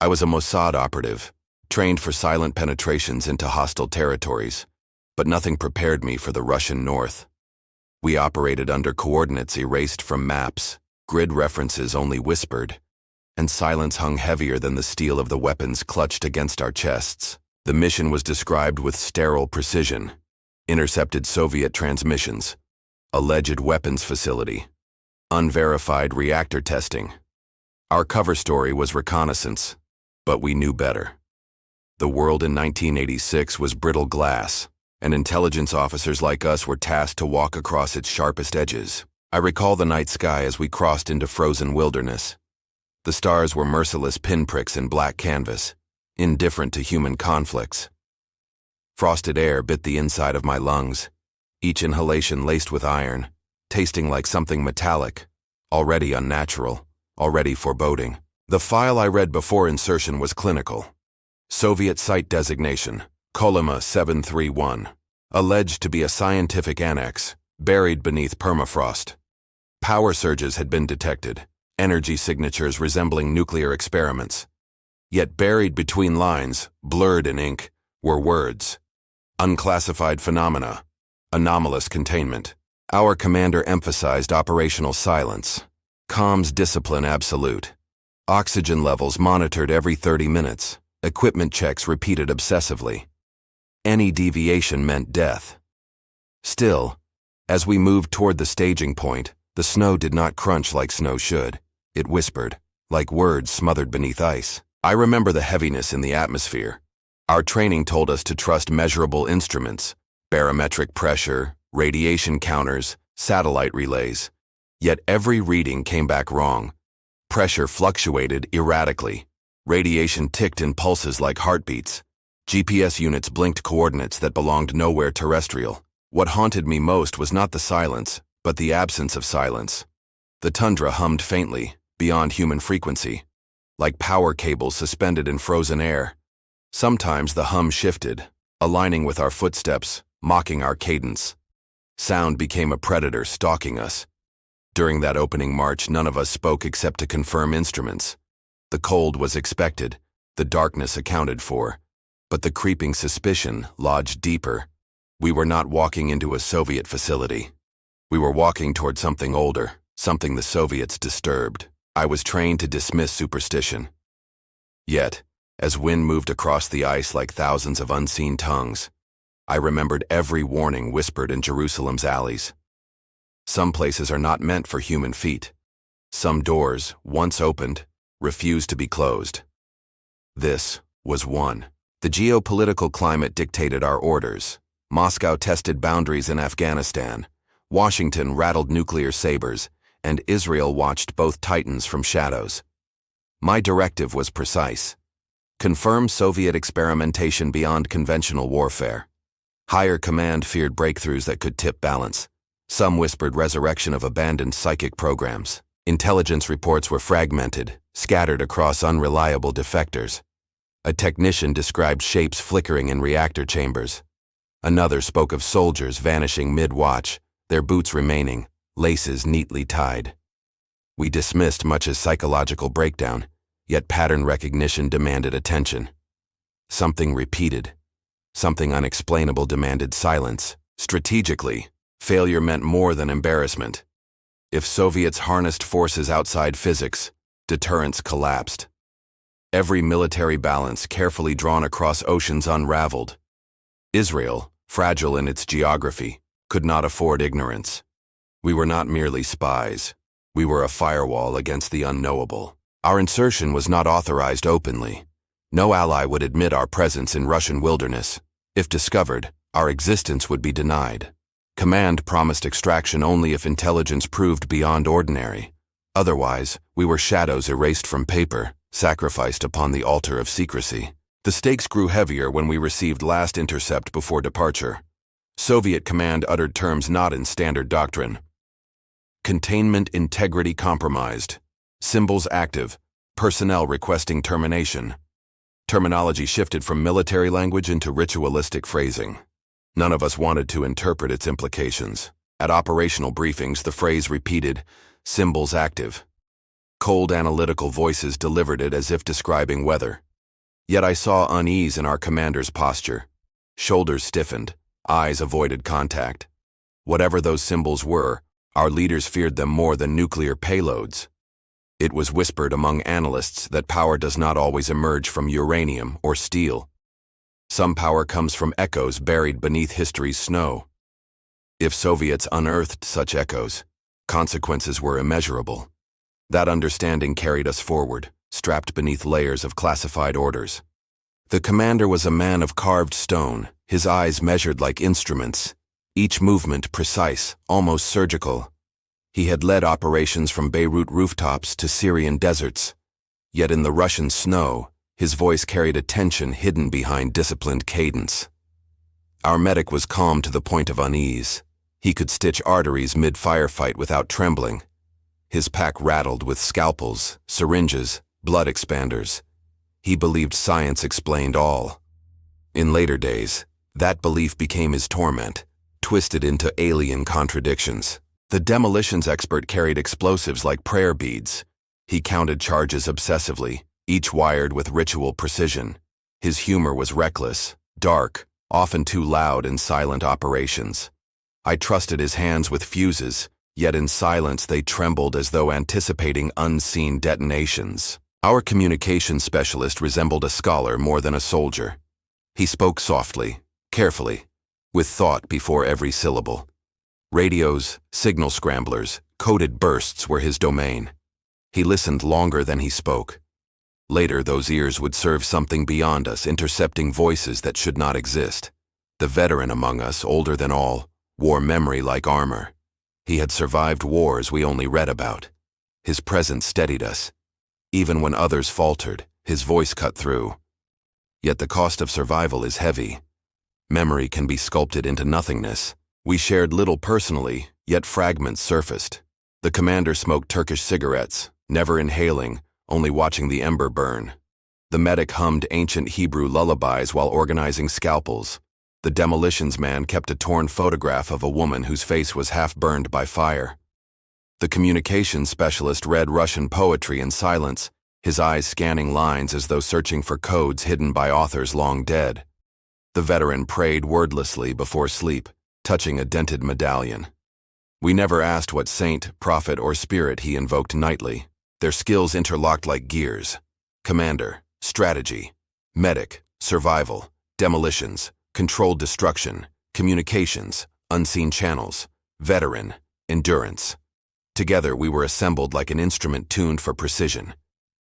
I was a Mossad operative, trained for silent penetrations into hostile territories, but nothing prepared me for the Russian north. We operated under coordinates erased from maps, grid references only whispered, and silence hung heavier than the steel of the weapons clutched against our chests. The mission was described with sterile precision: intercepted Soviet transmissions, alleged weapons facility, unverified reactor testing. Our cover story was reconnaissance, but we knew better. The world in 1986 was brittle glass, and intelligence officers like us were tasked to walk across its sharpest edges. I recall the night sky as we crossed into frozen wilderness. The stars were merciless pinpricks in black canvas, indifferent to human conflicts. Frosted air bit the inside of my lungs, each inhalation laced with iron, tasting like something metallic, already unnatural, already foreboding. The file I read before insertion was clinical. Soviet site designation, Kolyma 731, alleged to be a scientific annex, buried beneath permafrost. Power surges had been detected, energy signatures resembling nuclear experiments. Yet buried between lines, blurred in ink, were words: unclassified phenomena, anomalous containment. Our commander emphasized operational silence, comms discipline absolute, oxygen levels monitored every 30 minutes, equipment checks repeated obsessively. Any deviation meant death. Still, as we moved toward the staging point, the snow did not crunch like snow should. It whispered, like words smothered beneath ice. I remember the heaviness in the atmosphere. Our training told us to trust measurable instruments, barometric pressure, radiation counters, satellite relays. Yet every reading came back wrong. Pressure fluctuated erratically. Radiation ticked in pulses like heartbeats. GPS units blinked coordinates that belonged nowhere terrestrial. What haunted me most was not the silence, but the absence of silence. The tundra hummed faintly, beyond human frequency, like power cables suspended in frozen air. Sometimes the hum shifted, aligning with our footsteps, mocking our cadence. Sound became a predator stalking us. During that opening march, none of us spoke except to confirm instruments. The cold was expected, the darkness accounted for, but the creeping suspicion lodged deeper. We were not walking into a Soviet facility. We were walking toward something older, something the Soviets disturbed. I was trained to dismiss superstition. Yet, as wind moved across the ice like thousands of unseen tongues, I remembered every warning whispered in Jerusalem's alleys. Some places are not meant for human feet. Some doors, once opened, refuse to be closed. This was one. The geopolitical climate dictated our orders. Moscow tested boundaries in Afghanistan. Washington rattled nuclear sabers, and Israel watched both titans from shadows. My directive was precise. Confirm Soviet experimentation beyond conventional warfare. Higher command feared breakthroughs that could tip balance. Some whispered resurrection of abandoned psychic programs. Intelligence reports were fragmented, scattered across unreliable defectors. A technician described shapes flickering in reactor chambers. Another spoke of soldiers vanishing mid-watch, their boots remaining, laces neatly tied. We dismissed much as psychological breakdown, yet pattern recognition demanded attention. Something repeated. Something unexplainable demanded silence. Strategically, failure meant more than embarrassment. If Soviets harnessed forces outside physics, deterrence collapsed. Every military balance carefully drawn across oceans unraveled. Israel, fragile in its geography, could not afford ignorance. We were not merely spies. We were a firewall against the unknowable. Our insertion was not authorized openly. No ally would admit our presence in Russian wilderness. If discovered, our existence would be denied. Command promised extraction only if intelligence proved beyond ordinary. Otherwise, we were shadows erased from paper, sacrificed upon the altar of secrecy. The stakes grew heavier when we received last intercept before departure. Soviet command uttered terms not in standard doctrine. Containment integrity compromised. Symbols active. Personnel requesting termination. Terminology shifted from military language into ritualistic phrasing. None of us wanted to interpret its implications. At operational briefings, the phrase repeated, "Symbols active." Cold analytical voices delivered it as if describing weather. Yet I saw unease in our commander's posture. Shoulders stiffened, eyes avoided contact. Whatever those symbols were, our leaders feared them more than nuclear payloads. It was whispered among analysts that power does not always emerge from uranium or steel. Some power comes from echoes buried beneath history's snow. If Soviets unearthed such echoes, consequences were immeasurable. That understanding carried us forward, strapped beneath layers of classified orders. The commander was a man of carved stone, his eyes measured like instruments, each movement precise, almost surgical. He had led operations from Beirut rooftops to Syrian deserts. Yet in the Russian snow, his voice carried a tension hidden behind disciplined cadence. Our medic was calm to the point of unease. He could stitch arteries mid-firefight without trembling. His pack rattled with scalpels, syringes, blood expanders. He believed science explained all. In later days, that belief became his torment, twisted into alien contradictions. The demolitions expert carried explosives like prayer beads. He counted charges obsessively, each wired with ritual precision. His humor was reckless, dark, often too loud in silent operations. I trusted his hands with fuses, yet in silence they trembled as though anticipating unseen detonations. Our communications specialist resembled a scholar more than a soldier. He spoke softly, carefully, with thought before every syllable. Radios, signal scramblers, coded bursts were his domain. He listened longer than he spoke. Later, those ears would serve something beyond us, intercepting voices that should not exist. The veteran among us, older than all, wore memory like armor. He had survived wars we only read about. His presence steadied us. Even when others faltered, his voice cut through. Yet the cost of survival is heavy. Memory can be sculpted into nothingness. We shared little personally, yet fragments surfaced. The commander smoked Turkish cigarettes, never inhaling, only watching the ember burn. The medic hummed ancient Hebrew lullabies while organizing scalpels. The demolitions man kept a torn photograph of a woman whose face was half burned by fire. The communications specialist read Russian poetry in silence, his eyes scanning lines as though searching for codes hidden by authors long dead. The veteran prayed wordlessly before sleep, touching a dented medallion. We never asked what saint, prophet, or spirit he invoked nightly. Their skills interlocked like gears. Commander, strategy, medic, survival, demolitions, controlled destruction, communications, unseen channels, veteran, endurance. Together we were assembled like an instrument tuned for precision.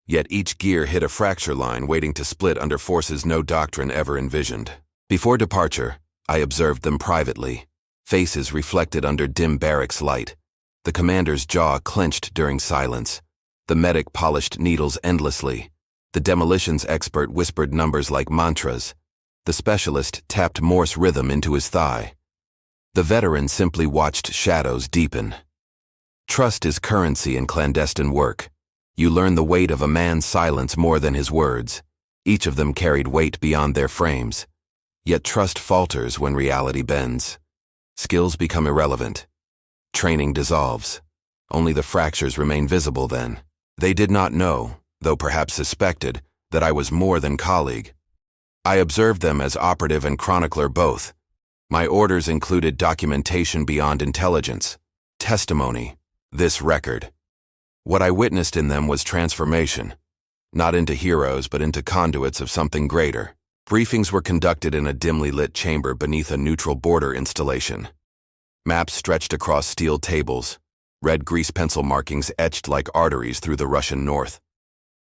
Yet each gear hit a fracture line waiting to split under forces no doctrine ever envisioned. Before departure, I observed them privately. Faces reflected under dim barracks light. The commander's jaw clenched during silence. The medic polished needles endlessly. The demolitions expert whispered numbers like mantras. The specialist tapped Morse rhythm into his thigh. The veteran simply watched shadows deepen. Trust is currency in clandestine work. You learn the weight of a man's silence more than his words. Each of them carried weight beyond their frames. Yet trust falters when reality bends. Skills become irrelevant. Training dissolves. Only the fractures remain visible then. They did not know, though perhaps suspected, that I was more than colleague. I observed them as operative and chronicler both. My orders included documentation beyond intelligence, testimony, this record. What I witnessed in them was transformation, not into heroes but into conduits of something greater. Briefings were conducted in a dimly lit chamber beneath a neutral border installation. Maps stretched across steel tables, red grease pencil markings etched like arteries through the Russian north.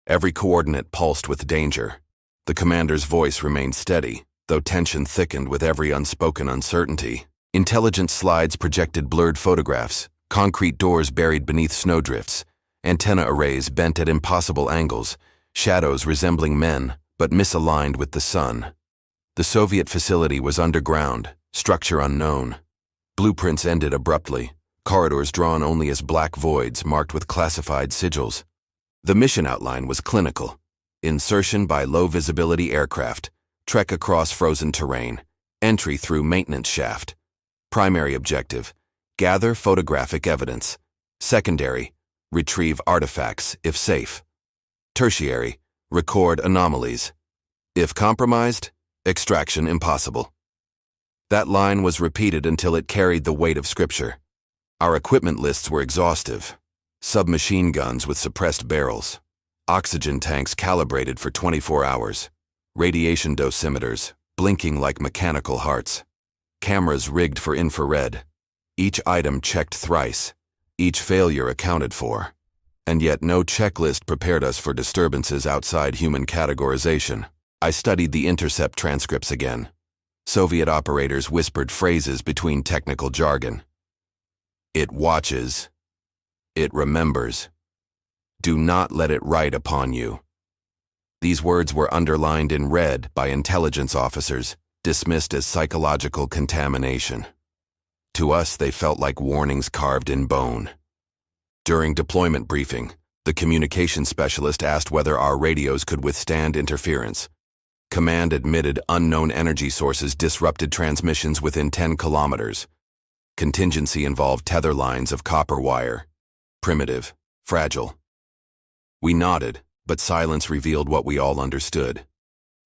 Every coordinate pulsed with danger. The commander's voice remained steady, though tension thickened with every unspoken uncertainty. Intelligence slides projected blurred photographs, concrete doors buried beneath snowdrifts, antenna arrays bent at impossible angles, shadows resembling men, but misaligned with the sun. The Soviet facility was underground, structure unknown. Blueprints ended abruptly, corridors drawn only as black voids marked with classified sigils. The mission outline was clinical. Insertion by low-visibility aircraft, trek across frozen terrain, entry through maintenance shaft. Primary objective, gather photographic evidence. Secondary, retrieve artifacts if safe. Tertiary, record anomalies. If compromised, extraction impossible. That line was repeated until it carried the weight of scripture. Our equipment lists were exhaustive. Submachine guns with suppressed barrels. Oxygen tanks calibrated for 24 hours. Radiation dosimeters, blinking like mechanical hearts. Cameras rigged for infrared. Each item checked thrice. Each failure accounted for. And yet no checklist prepared us for disturbances outside human categorization. I studied the intercept transcripts again. Soviet operators whispered phrases between technical jargon. It watches. It remembers. Do not let it write upon you. These words were underlined in red by intelligence officers, dismissed as psychological contamination. To us, they felt like warnings carved in bone. During deployment briefing, the communication specialist asked whether our radios could withstand interference. Command admitted unknown energy sources disrupted transmissions within 10 kilometers. Contingency involved tether lines of copper wire. Primitive, fragile. We nodded, but silence revealed what we all understood.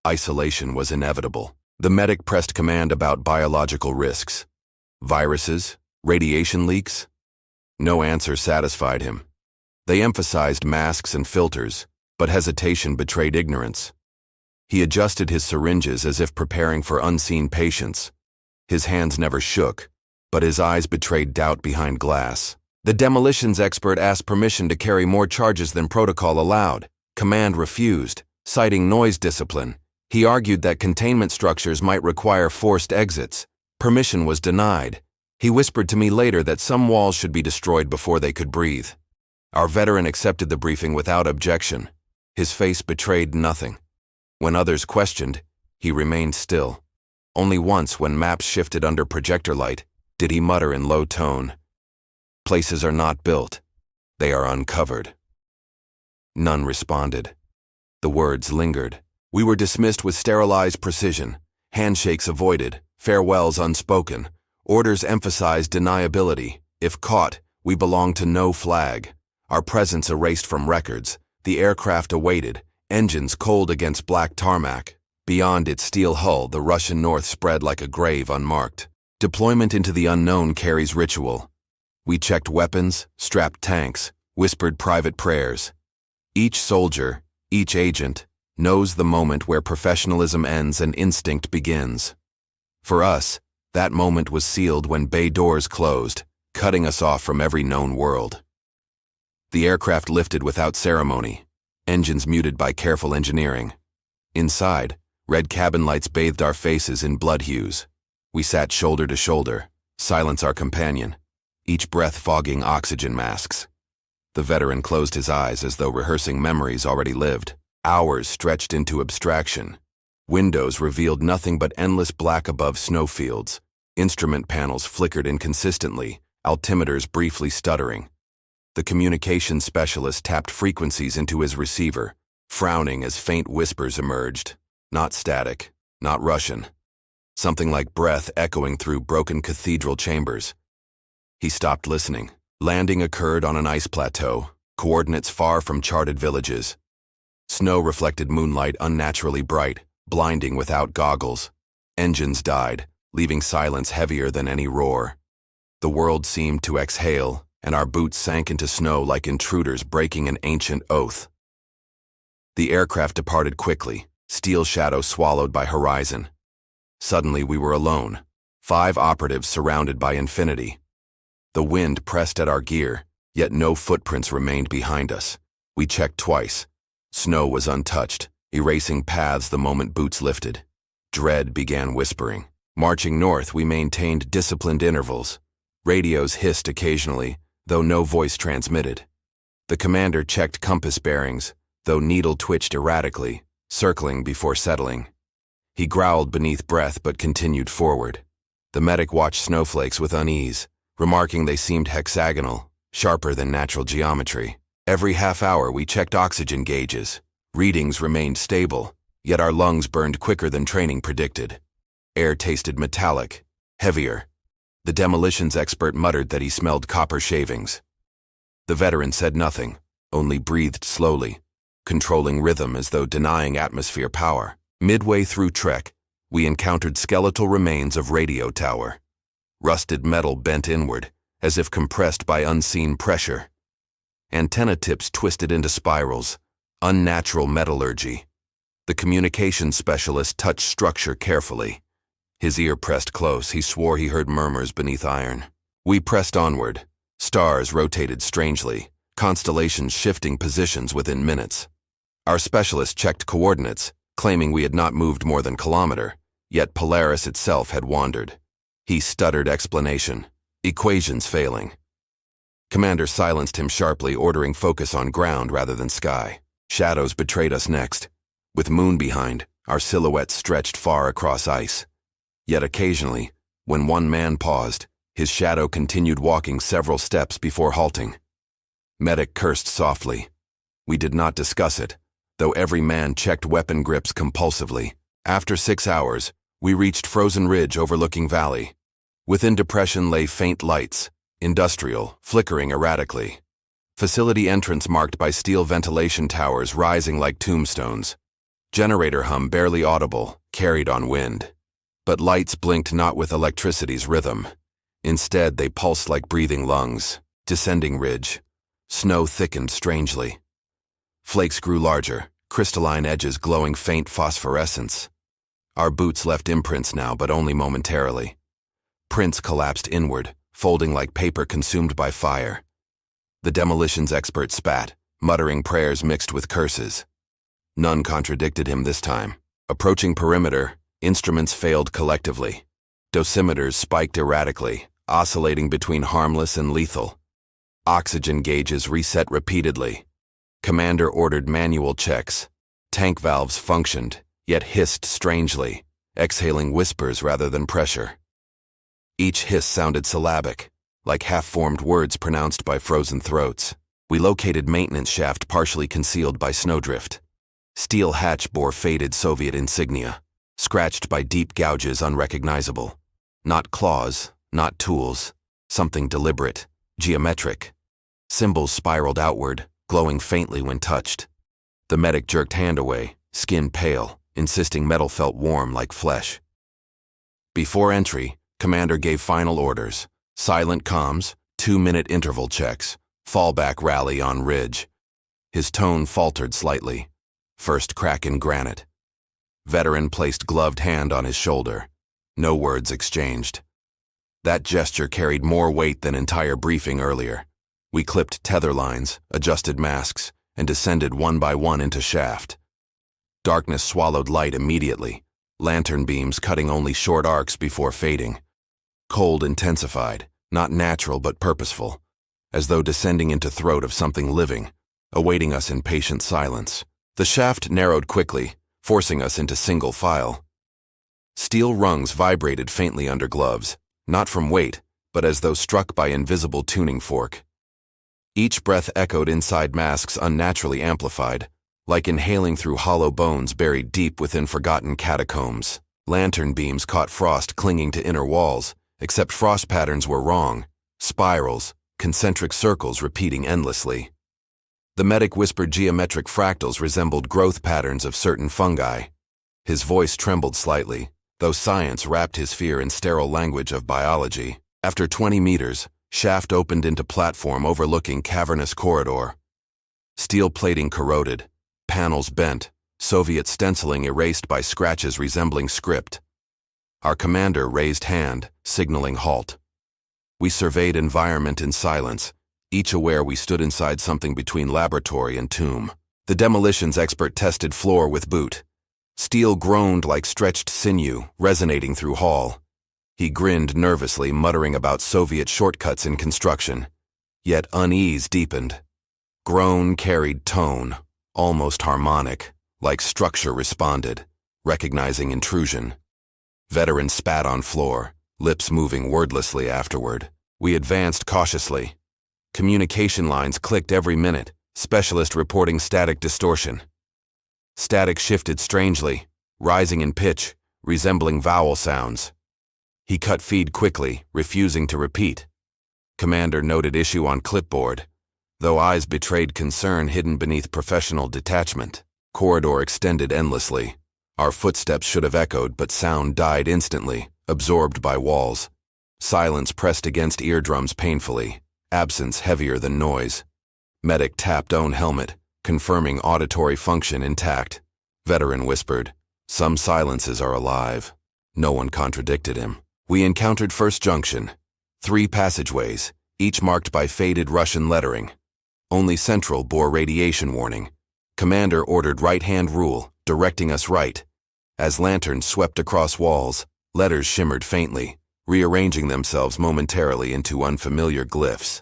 Isolation was inevitable. The medic pressed command about biological risks. Viruses? Radiation leaks? No answer satisfied him. They emphasized masks and filters, but hesitation betrayed ignorance. He adjusted his syringes as if preparing for unseen patients. His hands never shook, but his eyes betrayed doubt behind glass. The demolitions expert asked permission to carry more charges than protocol allowed. Command refused, citing noise discipline. He argued that containment structures might require forced exits. Permission was denied. He whispered to me later that some walls should be destroyed before they could breathe. Our veteran accepted the briefing without objection. His face betrayed nothing. When others questioned, he remained still. Only once, when maps shifted under projector light, did he mutter in low tone, "Places are not built. They are uncovered." None responded. The words lingered. We were dismissed with sterilized precision, handshakes avoided, farewells unspoken. Orders emphasized deniability. If caught, we belonged to no flag. Our presence erased from records. The aircraft awaited, engines cold against black tarmac. Beyond its steel hull, the Russian north spread like a grave unmarked. Deployment into the unknown carries ritual. We checked weapons, strapped tanks, whispered private prayers. Each soldier, each agent, knows the moment where professionalism ends and instinct begins. For us, that moment was sealed when bay doors closed, cutting us off from every known world. The aircraft lifted without ceremony, engines muted by careful engineering. Inside, red cabin lights bathed our faces in blood hues. We sat shoulder to shoulder, silence our companion, each breath fogging oxygen masks. The veteran closed his eyes as though rehearsing memories already lived. Hours stretched into abstraction. Windows revealed nothing but endless black above snowfields. Instrument panels flickered inconsistently, altimeters briefly stuttering. The communications specialist tapped frequencies into his receiver, frowning as faint whispers emerged. Not static, not Russian. Something like breath echoing through broken cathedral chambers. He stopped listening. Landing occurred on an ice plateau, coordinates far from charted villages. Snow reflected moonlight unnaturally bright, blinding without goggles. Engines died, leaving silence heavier than any roar. The world seemed to exhale, and our boots sank into snow like intruders breaking an ancient oath. The aircraft departed quickly, steel shadow swallowed by horizon. Suddenly we were alone, 5 operatives surrounded by infinity. The wind pressed at our gear, yet no footprints remained behind us. We checked twice. Snow was untouched, erasing paths the moment boots lifted. Dread began whispering. Marching north, we maintained disciplined intervals. Radios hissed occasionally, though no voice transmitted. The commander checked compass bearings, though needle twitched erratically, circling before settling. He growled beneath breath but continued forward. The medic watched snowflakes with unease, remarking they seemed hexagonal, sharper than natural geometry. Every half hour we checked oxygen gauges. Readings remained stable, yet our lungs burned quicker than training predicted. Air tasted metallic, heavier. The demolitions expert muttered that he smelled copper shavings. The veteran said nothing, only breathed slowly, controlling rhythm as though denying atmosphere power. Midway through trek, we encountered skeletal remains of radio tower. Rusted metal bent inward, as if compressed by unseen pressure. Antenna tips twisted into spirals, unnatural metallurgy. The communications specialist touched structure carefully. His ear pressed close, he swore he heard murmurs beneath iron. We pressed onward. Stars rotated strangely, constellations shifting positions within minutes. Our specialist checked coordinates, claiming we had not moved more than a kilometer, yet Polaris itself had wandered. He stuttered explanation, equations failing. Commander silenced him sharply, ordering focus on ground rather than sky. Shadows betrayed us next. With moon behind, our silhouettes stretched far across ice. Yet occasionally, when one man paused, his shadow continued walking several steps before halting. Medic cursed softly. We did not discuss it, though every man checked weapon grips compulsively. After 6 hours, we reached Frozen Ridge overlooking valley. Within depression lay faint lights, industrial, flickering erratically. Facility entrance marked by steel ventilation towers rising like tombstones. Generator hum barely audible, carried on wind. But lights blinked not with electricity's rhythm. Instead, they pulsed like breathing lungs. Descending ridge. Snow thickened strangely. Flakes grew larger, crystalline edges glowing faint phosphorescence. Our boots left imprints now, but only momentarily. Prints collapsed inward, folding like paper consumed by fire. The demolitions expert spat, muttering prayers mixed with curses. None contradicted him this time. Approaching perimeter, instruments failed collectively. Dosimeters spiked erratically, oscillating between harmless and lethal. Oxygen gauges reset repeatedly. Commander ordered manual checks. Tank valves functioned, yet hissed strangely, exhaling whispers rather than pressure. Each hiss sounded syllabic, like half-formed words pronounced by frozen throats. We located maintenance shaft partially concealed by snowdrift. Steel hatch bore faded Soviet insignia, scratched by deep gouges unrecognizable. Not claws, not tools, something deliberate, geometric. Symbols spiraled outward, glowing faintly when touched. The medic jerked hand away, skin pale, insisting metal felt warm like flesh. Before entry, Commander gave final orders. Silent comms, 2-minute interval checks, fallback rally on ridge. His tone faltered slightly. First crack in granite. Veteran placed gloved hand on his shoulder. No words exchanged. That gesture carried more weight than entire briefing earlier. We clipped tether lines, adjusted masks, and descended one by one into shaft. Darkness swallowed light immediately, lantern beams cutting only short arcs before fading. Cold intensified, not natural but purposeful, as though descending into throat of something living, awaiting us in patient silence. The shaft narrowed quickly, forcing us into single file. Steel rungs vibrated faintly under gloves, not from weight, but as though struck by invisible tuning fork. Each breath echoed inside masks unnaturally amplified, like inhaling through hollow bones buried deep within forgotten catacombs. Lantern beams caught frost clinging to inner walls, except frost patterns were wrong, spirals, concentric circles repeating endlessly. The medic whispered geometric fractals resembled growth patterns of certain fungi. His voice trembled slightly, though science wrapped his fear in sterile language of biology. After 20 meters, shaft opened into platform overlooking cavernous corridor. Steel plating corroded, panels bent, Soviet stenciling erased by scratches resembling script. Our commander raised hand, signaling halt. We surveyed environment in silence, each aware we stood inside something between laboratory and tomb. The demolitions expert tested floor with boot. Steel groaned like stretched sinew, resonating through hall. He grinned nervously, muttering about Soviet shortcuts in construction. Yet unease deepened. Groan carried tone, almost harmonic, like structure responded, recognizing intrusion. Veteran spat on floor, lips moving wordlessly afterward. We advanced cautiously. Communication lines clicked every minute, specialist reporting static distortion. Static shifted strangely, rising in pitch, resembling vowel sounds. He cut feed quickly, refusing to repeat. Commander noted issue on clipboard. though eyes betrayed concern hidden beneath professional detachment. Corridor extended endlessly. Our footsteps should have echoed, but sound died instantly, absorbed by walls. Silence pressed against eardrums painfully, absence heavier than noise. Medic tapped own helmet, confirming auditory function intact. Veteran whispered, "Some silences are alive." No one contradicted him. We encountered first junction. 3 passageways, each marked by faded Russian lettering. Only central bore radiation warning. Commander ordered right-hand rule, directing us right. As lanterns swept across walls, letters shimmered faintly, rearranging themselves momentarily into unfamiliar glyphs.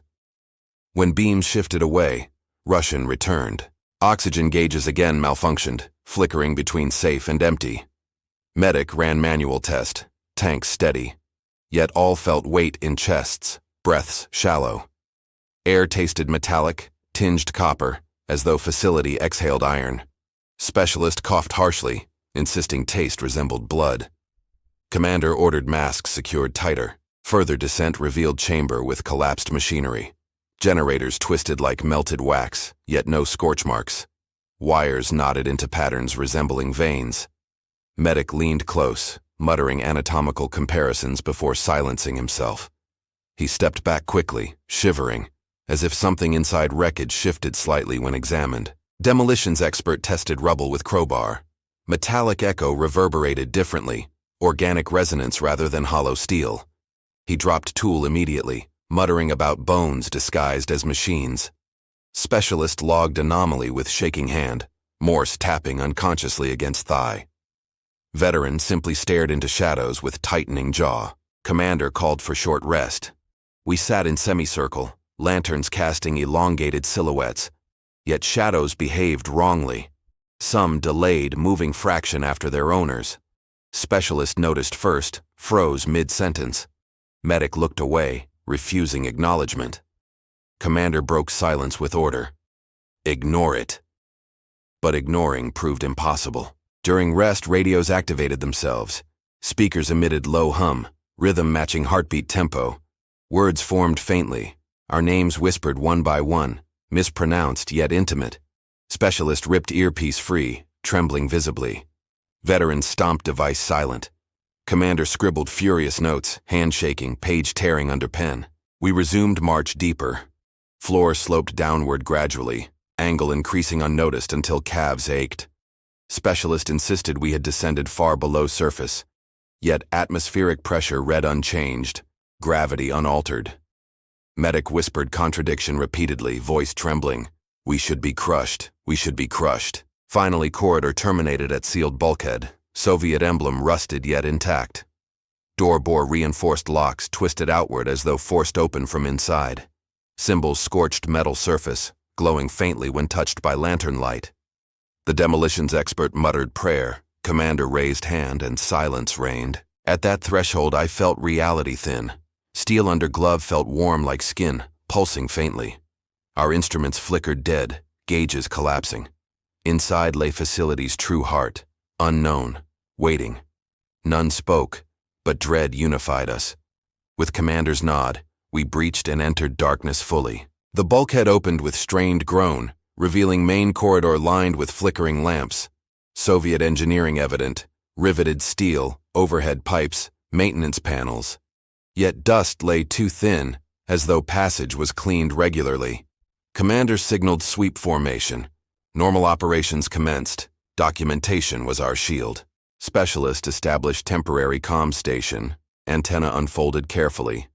When beams shifted away, Russian returned. Oxygen gauges again malfunctioned, flickering between safe and empty. Medic ran manual test, tanks steady. Yet all felt weight in chests, breaths shallow. Air tasted metallic, tinged copper, as though facility exhaled iron. Specialist coughed harshly, insisting taste resembled blood. Commander ordered masks secured tighter. Further descent revealed chamber with collapsed machinery. Generators twisted like melted wax, yet no scorch marks. Wires knotted into patterns resembling veins. Medic leaned close, muttering anatomical comparisons before silencing himself. He stepped back quickly, shivering, as if something inside wreckage shifted slightly when examined. Demolitions expert tested rubble with crowbar. Metallic echo reverberated differently, organic resonance rather than hollow steel. He dropped tool immediately, muttering about bones disguised as machines. Specialist logged anomaly with shaking hand, Morse tapping unconsciously against thigh. Veteran simply stared into shadows with tightening jaw. Commander called for short rest. We sat in semicircle, lanterns casting elongated silhouettes, yet shadows behaved wrongly. Some delayed, moving fraction after their owners. Specialist noticed first, froze mid-sentence. Medic looked away, refusing acknowledgement. Commander broke silence with order. Ignore it. But ignoring proved impossible. During rest, radios activated themselves. Speakers emitted low hum, rhythm matching heartbeat tempo. Words formed faintly. Our names whispered one by one, mispronounced yet intimate. Specialist ripped earpiece free, trembling visibly. Veteran stomped device silent. Commander scribbled furious notes, hand shaking, page tearing under pen. We resumed march deeper. Floor sloped downward gradually, angle increasing unnoticed until calves ached. Specialist insisted we had descended far below surface, yet atmospheric pressure read unchanged, gravity unaltered. Medic whispered contradiction repeatedly, voice trembling. We should be crushed, we should be crushed. Finally, corridor terminated at sealed bulkhead, Soviet emblem rusted yet intact. Door bore reinforced locks twisted outward as though forced open from inside. Symbols scorched metal surface, glowing faintly when touched by lantern light. The demolitions expert muttered prayer. Commander raised hand and silence reigned. At that threshold I felt reality thin. Steel under glove felt warm like skin, pulsing faintly. Our instruments flickered dead, gauges collapsing. Inside lay facility's true heart, unknown, waiting. None spoke, but dread unified us. With Commander's nod, we breached and entered darkness fully. The bulkhead opened with strained groan, revealing main corridor lined with flickering lamps. Soviet engineering evident, riveted steel, overhead pipes, maintenance panels. Yet dust lay too thin, as though passage was cleaned regularly. Commander signaled sweep formation. Normal operations commenced. Documentation was our shield. Specialist established temporary comm station. Antenna unfolded carefully.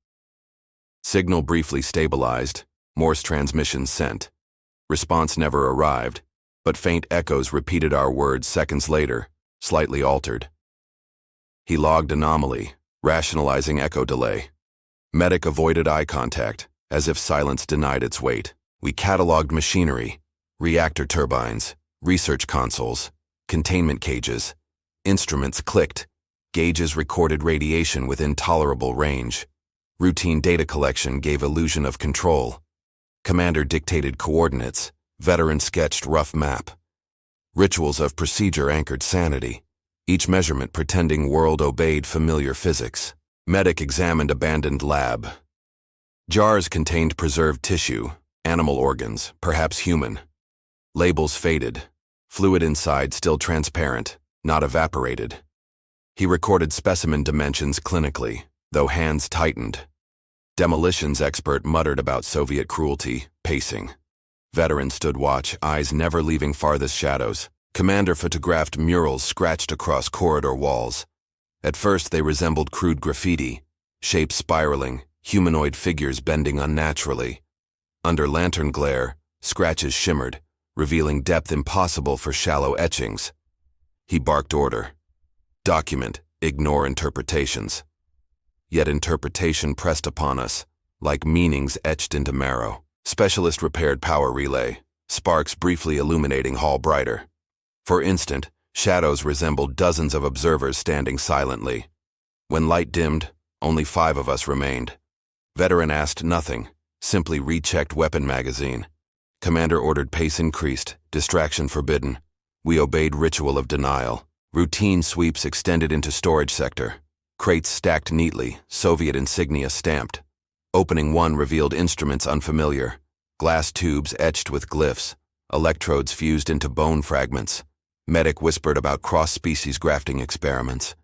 Signal briefly stabilized. Morse transmission sent. Response never arrived, but faint echoes repeated our words seconds later, slightly altered. He logged anomaly, rationalizing echo delay. Medic avoided eye contact, as if silence denied its weight. We cataloged machinery, reactor turbines, research consoles, containment cages. Instruments clicked. Gauges recorded radiation within tolerable range. Routine data collection gave illusion of control. Commander dictated coordinates. Veteran sketched rough map. Rituals of procedure anchored sanity. Each measurement pretending world obeyed familiar physics. Medic examined abandoned lab. Jars contained preserved tissue, Animal organs, perhaps human. Labels faded. Fluid inside still transparent, not evaporated. He recorded specimen dimensions clinically, though hands tightened. Demolitions expert muttered about Soviet cruelty, pacing. Veteran stood watch, eyes never leaving farthest shadows. Commander photographed murals scratched across corridor walls. At first they resembled crude graffiti, shapes spiraling, humanoid figures bending unnaturally. Under lantern glare, scratches shimmered, revealing depth impossible for shallow etchings. He barked order. Document, ignore interpretations. Yet interpretation pressed upon us, like meanings etched into marrow. Specialist repaired power relay, sparks briefly illuminating hall brighter. For instant, shadows resembled dozens of observers standing silently. When light dimmed, only 5 of us remained. Veteran asked nothing, simply rechecked weapon magazine. Commander ordered pace increased, distraction forbidden. We obeyed ritual of denial. Routine sweeps extended into storage sector. Crates stacked neatly, Soviet insignia stamped. Opening one revealed instruments unfamiliar. Glass tubes etched with glyphs. Electrodes fused into bone fragments. Medic whispered about cross-species grafting experiments.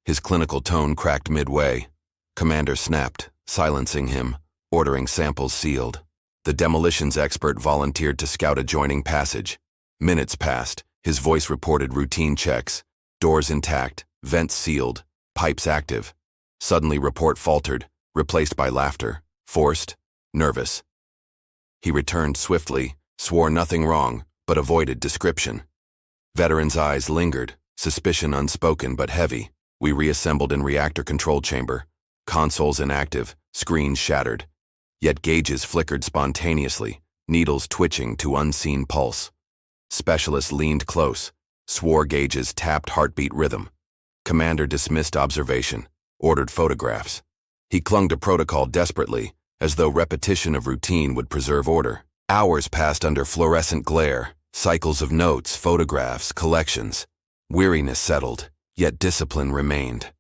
His clinical tone cracked midway. Commander snapped, silencing him, ordering samples sealed. The demolitions expert volunteered to scout adjoining passage. Minutes passed. His voice reported routine checks. Doors intact, vents sealed, pipes active. Suddenly report faltered, replaced by laughter, forced, nervous. He returned swiftly, swore nothing wrong, but avoided description. Veteran's eyes lingered, suspicion unspoken but heavy. We reassembled in reactor control chamber. Consoles inactive, screens shattered. Yet gauges flickered spontaneously, needles twitching to unseen pulse. Specialist leaned close, swore gauges tapped heartbeat rhythm. Commander dismissed observation, ordered photographs. He clung to protocol desperately, as though repetition of routine would preserve order. Hours passed under fluorescent glare, cycles of notes, photographs, collections. Weariness settled, yet discipline remained.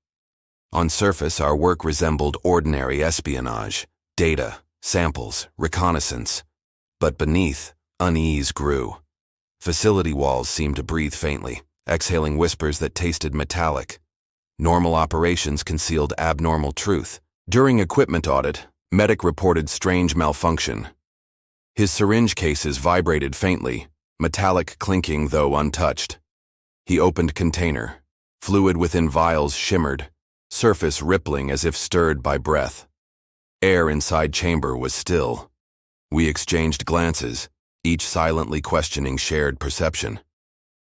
On surface, our work resembled ordinary espionage, data, samples, reconnaissance. But beneath, unease grew. Facility walls seemed to breathe faintly, exhaling whispers that tasted metallic. Normal operations concealed abnormal truth. During equipment audit, medic reported strange malfunction. His syringe cases vibrated faintly, metallic clinking though untouched. He opened container. Fluid within vials shimmered, surface rippling as if stirred by breath. Air inside chamber was still. We exchanged glances, each silently questioning shared perception.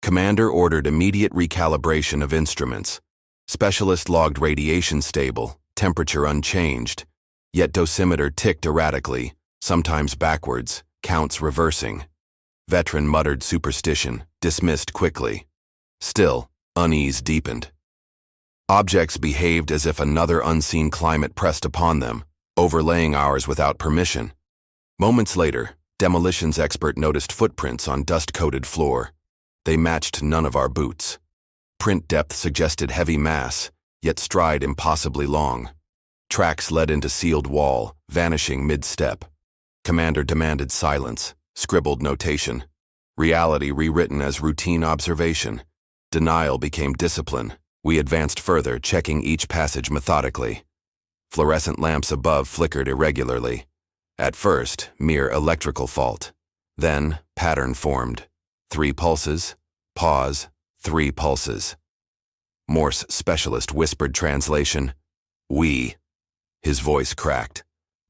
Commander ordered immediate recalibration of instruments. Specialist logged radiation stable, temperature unchanged, yet dosimeter ticked erratically, sometimes backwards, counts reversing. Veteran muttered superstition, dismissed quickly. Still, unease deepened. Objects behaved as if another unseen climate pressed upon them, overlaying ours without permission. Moments later, demolitions expert noticed footprints on dust-coated floor. They matched none of our boots. Print depth suggested heavy mass, yet stride impossibly long. Tracks led into sealed wall, vanishing mid-step. Commander demanded silence, scribbled notation. Reality rewritten as routine observation. Denial became discipline. We advanced further, checking each passage methodically. Fluorescent lamps above flickered irregularly. At first, mere electrical fault. Then, pattern formed. 3 pulses, pause, 3 pulses. Morse specialist whispered translation. We. His voice cracked.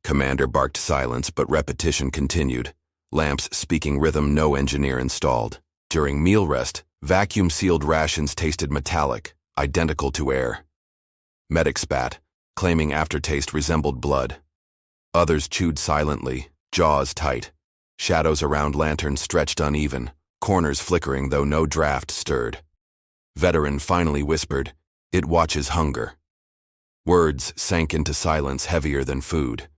Commander barked silence, but repetition continued. Lamps speaking rhythm no engineer installed. During meal rest, vacuum-sealed rations tasted metallic, identical to air. Medic spat, claiming aftertaste resembled blood. Others chewed silently, jaws tight. Shadows around lanterns stretched uneven, corners flickering though no draft stirred. Veteran finally whispered, "It watches hunger." Words sank into silence heavier than food.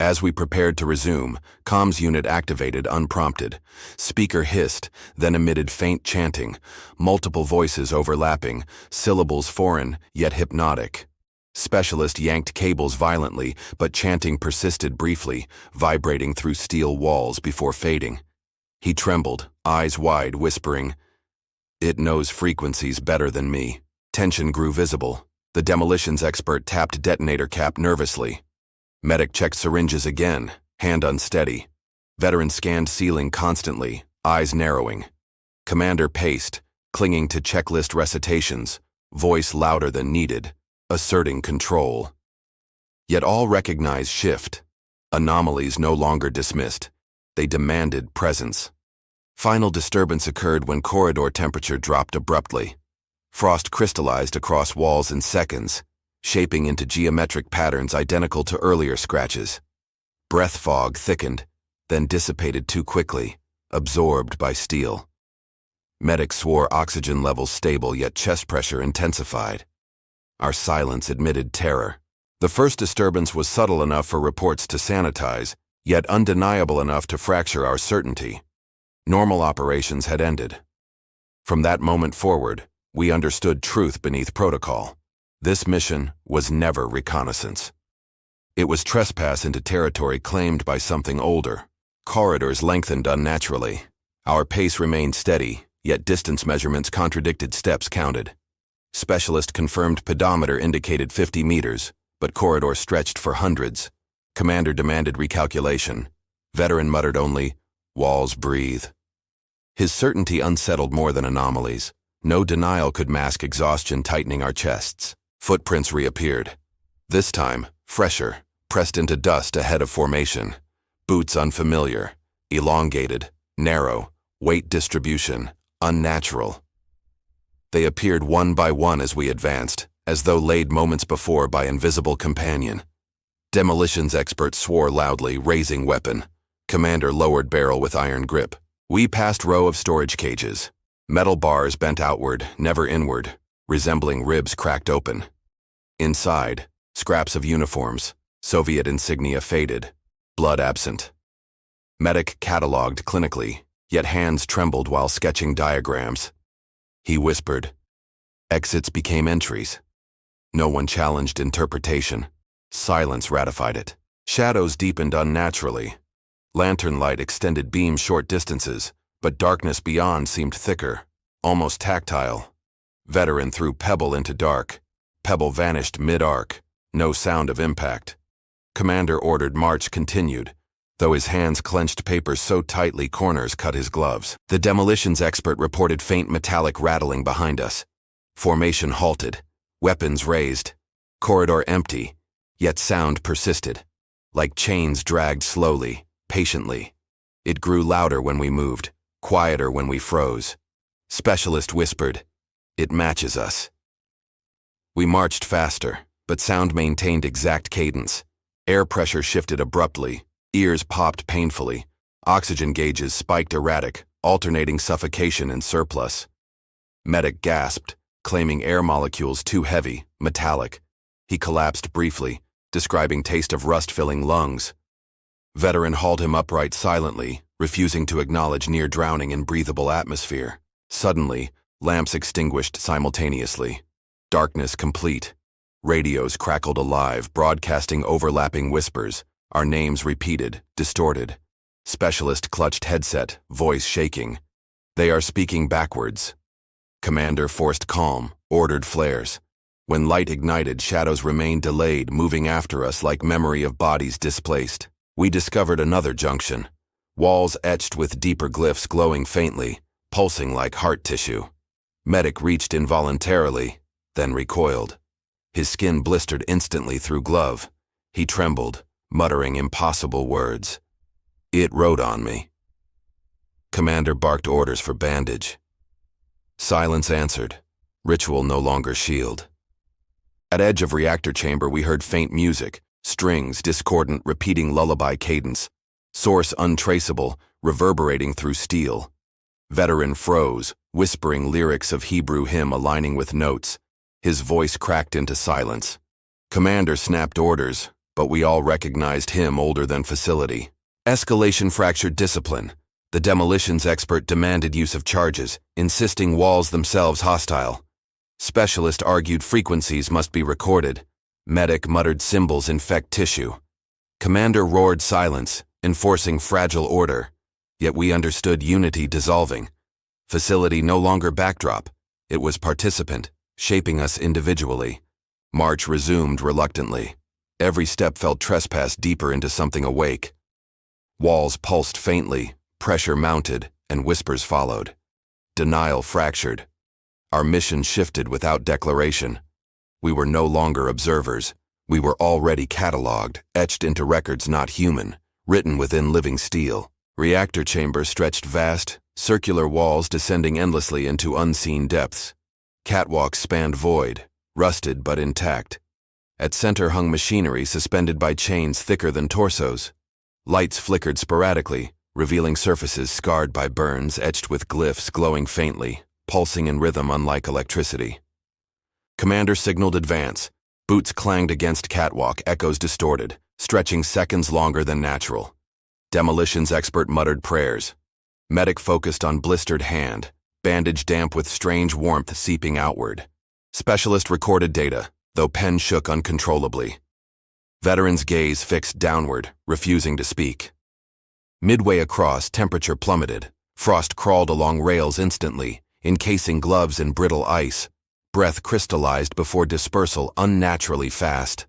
As we prepared to resume, comms unit activated unprompted. Speaker hissed, then emitted faint chanting, multiple voices overlapping, syllables foreign, yet hypnotic. Specialist yanked cables violently, but chanting persisted briefly, vibrating through steel walls before fading. He trembled, eyes wide, whispering, "It knows frequencies better than me." Tension grew visible. The demolitions expert tapped detonator cap nervously. Medic checked syringes again, hand unsteady. Veteran scanned ceiling constantly, eyes narrowing. Commander paced, clinging to checklist recitations, voice louder than needed, asserting control. Yet all recognized shift. Anomalies no longer dismissed. They demanded presence. Final disturbance occurred when corridor temperature dropped abruptly. Frost crystallized across walls in seconds, shaping into geometric patterns identical to earlier scratches. Breath fog thickened, then dissipated too quickly, absorbed by steel. Medic swore oxygen levels stable, yet chest pressure intensified. Our silence admitted terror. The first disturbance was subtle enough for reports to sanitize, yet undeniable enough to fracture our certainty. Normal operations had ended. From that moment forward, we understood truth beneath protocol. This mission was never reconnaissance. It was trespass into territory claimed by something older. Corridors lengthened unnaturally. Our pace remained steady, yet distance measurements contradicted steps counted. Specialist confirmed pedometer indicated 50 meters, but corridor stretched for hundreds. Commander demanded recalculation. Veteran muttered only, "Walls breathe." His certainty unsettled more than anomalies. No denial could mask exhaustion tightening our chests. Footprints reappeared. This time, fresher, pressed into dust ahead of formation. Boots unfamiliar, elongated, narrow, weight distribution, unnatural. They appeared one by one as we advanced, as though laid moments before by invisible companion. Demolitions expert swore loudly, raising weapon. Commander lowered barrel with iron grip. We passed row of storage cages. Metal bars bent outward, never inward, resembling ribs cracked open. Inside, scraps of uniforms, Soviet insignia faded, blood absent. Medic cataloged clinically, yet hands trembled while sketching diagrams. He whispered. Exits became entries. No one challenged interpretation. Silence ratified it. Shadows deepened unnaturally. Lantern light extended beams short distances, but darkness beyond seemed thicker, almost tactile. Veteran threw pebble into dark. Pebble vanished mid-arc. No sound of impact. Commander ordered march continued, though his hands clenched papers so tightly corners cut his gloves. The demolitions expert reported faint metallic rattling behind us. Formation halted. Weapons raised. Corridor empty, yet sound persisted. Like chains dragged slowly, patiently. It grew louder when we moved, quieter when we froze. Specialist whispered, "It matches us." We marched faster, but sound maintained exact cadence. Air pressure shifted abruptly. Ears popped painfully. Oxygen gauges spiked erratic, alternating suffocation and surplus. Medic gasped, claiming air molecules too heavy, metallic. He collapsed briefly, describing taste of rust filling lungs. Veteran hauled him upright silently, refusing to acknowledge near drowning in breathable atmosphere. Suddenly, lamps extinguished simultaneously. Darkness complete. Radios crackled alive, broadcasting overlapping whispers. Our names repeated, distorted. Specialist clutched headset, voice shaking. "They are speaking backwards." Commander forced calm, ordered flares. When light ignited, shadows remained delayed, moving after us like memory of bodies displaced. We discovered another junction. Walls etched with deeper glyphs glowing faintly, pulsing like heart tissue. Medic reached involuntarily, then recoiled. His skin blistered instantly through glove. He trembled, muttering impossible words. It wrote on me. Commander barked orders for bandage. Silence answered. Ritual no longer shield. At edge of reactor chamber we heard faint music, strings discordant repeating lullaby cadence, source untraceable, reverberating through steel. Veteran froze, whispering lyrics of Hebrew hymn aligning with notes. His voice cracked into silence. Commander snapped orders, but we all recognized him older than facility. Escalation fractured discipline. The demolitions expert demanded use of charges, insisting walls themselves hostile. Specialist argued frequencies must be recorded. Medic muttered symbols infect tissue. Commander roared silence, enforcing fragile order. Yet we understood unity dissolving. Facility no longer backdrop. It was participant, shaping us individually. March resumed reluctantly. Every step felt trespass deeper into something awake. Walls pulsed faintly, pressure mounted, and whispers followed. Denial fractured. Our mission shifted without declaration. We were no longer observers. We were already catalogued, etched into records not human, written within living steel. Reactor chambers stretched vast, circular walls descending endlessly into unseen depths. Catwalks spanned void, rusted but intact. At center hung machinery suspended by chains thicker than torsos. Lights flickered sporadically, revealing surfaces scarred by burns etched with glyphs glowing faintly, pulsing in rhythm unlike electricity. Commander signaled advance. Boots clanged against catwalk, echoes distorted, stretching seconds longer than natural. Demolitions expert muttered prayers. Medic focused on blistered hand, bandage damp with strange warmth seeping outward. Specialist recorded data, though pen shook uncontrollably. Veteran's gaze fixed downward, refusing to speak. Midway across, temperature plummeted. Frost crawled along rails instantly, encasing gloves in brittle ice. Breath crystallized before dispersal unnaturally fast.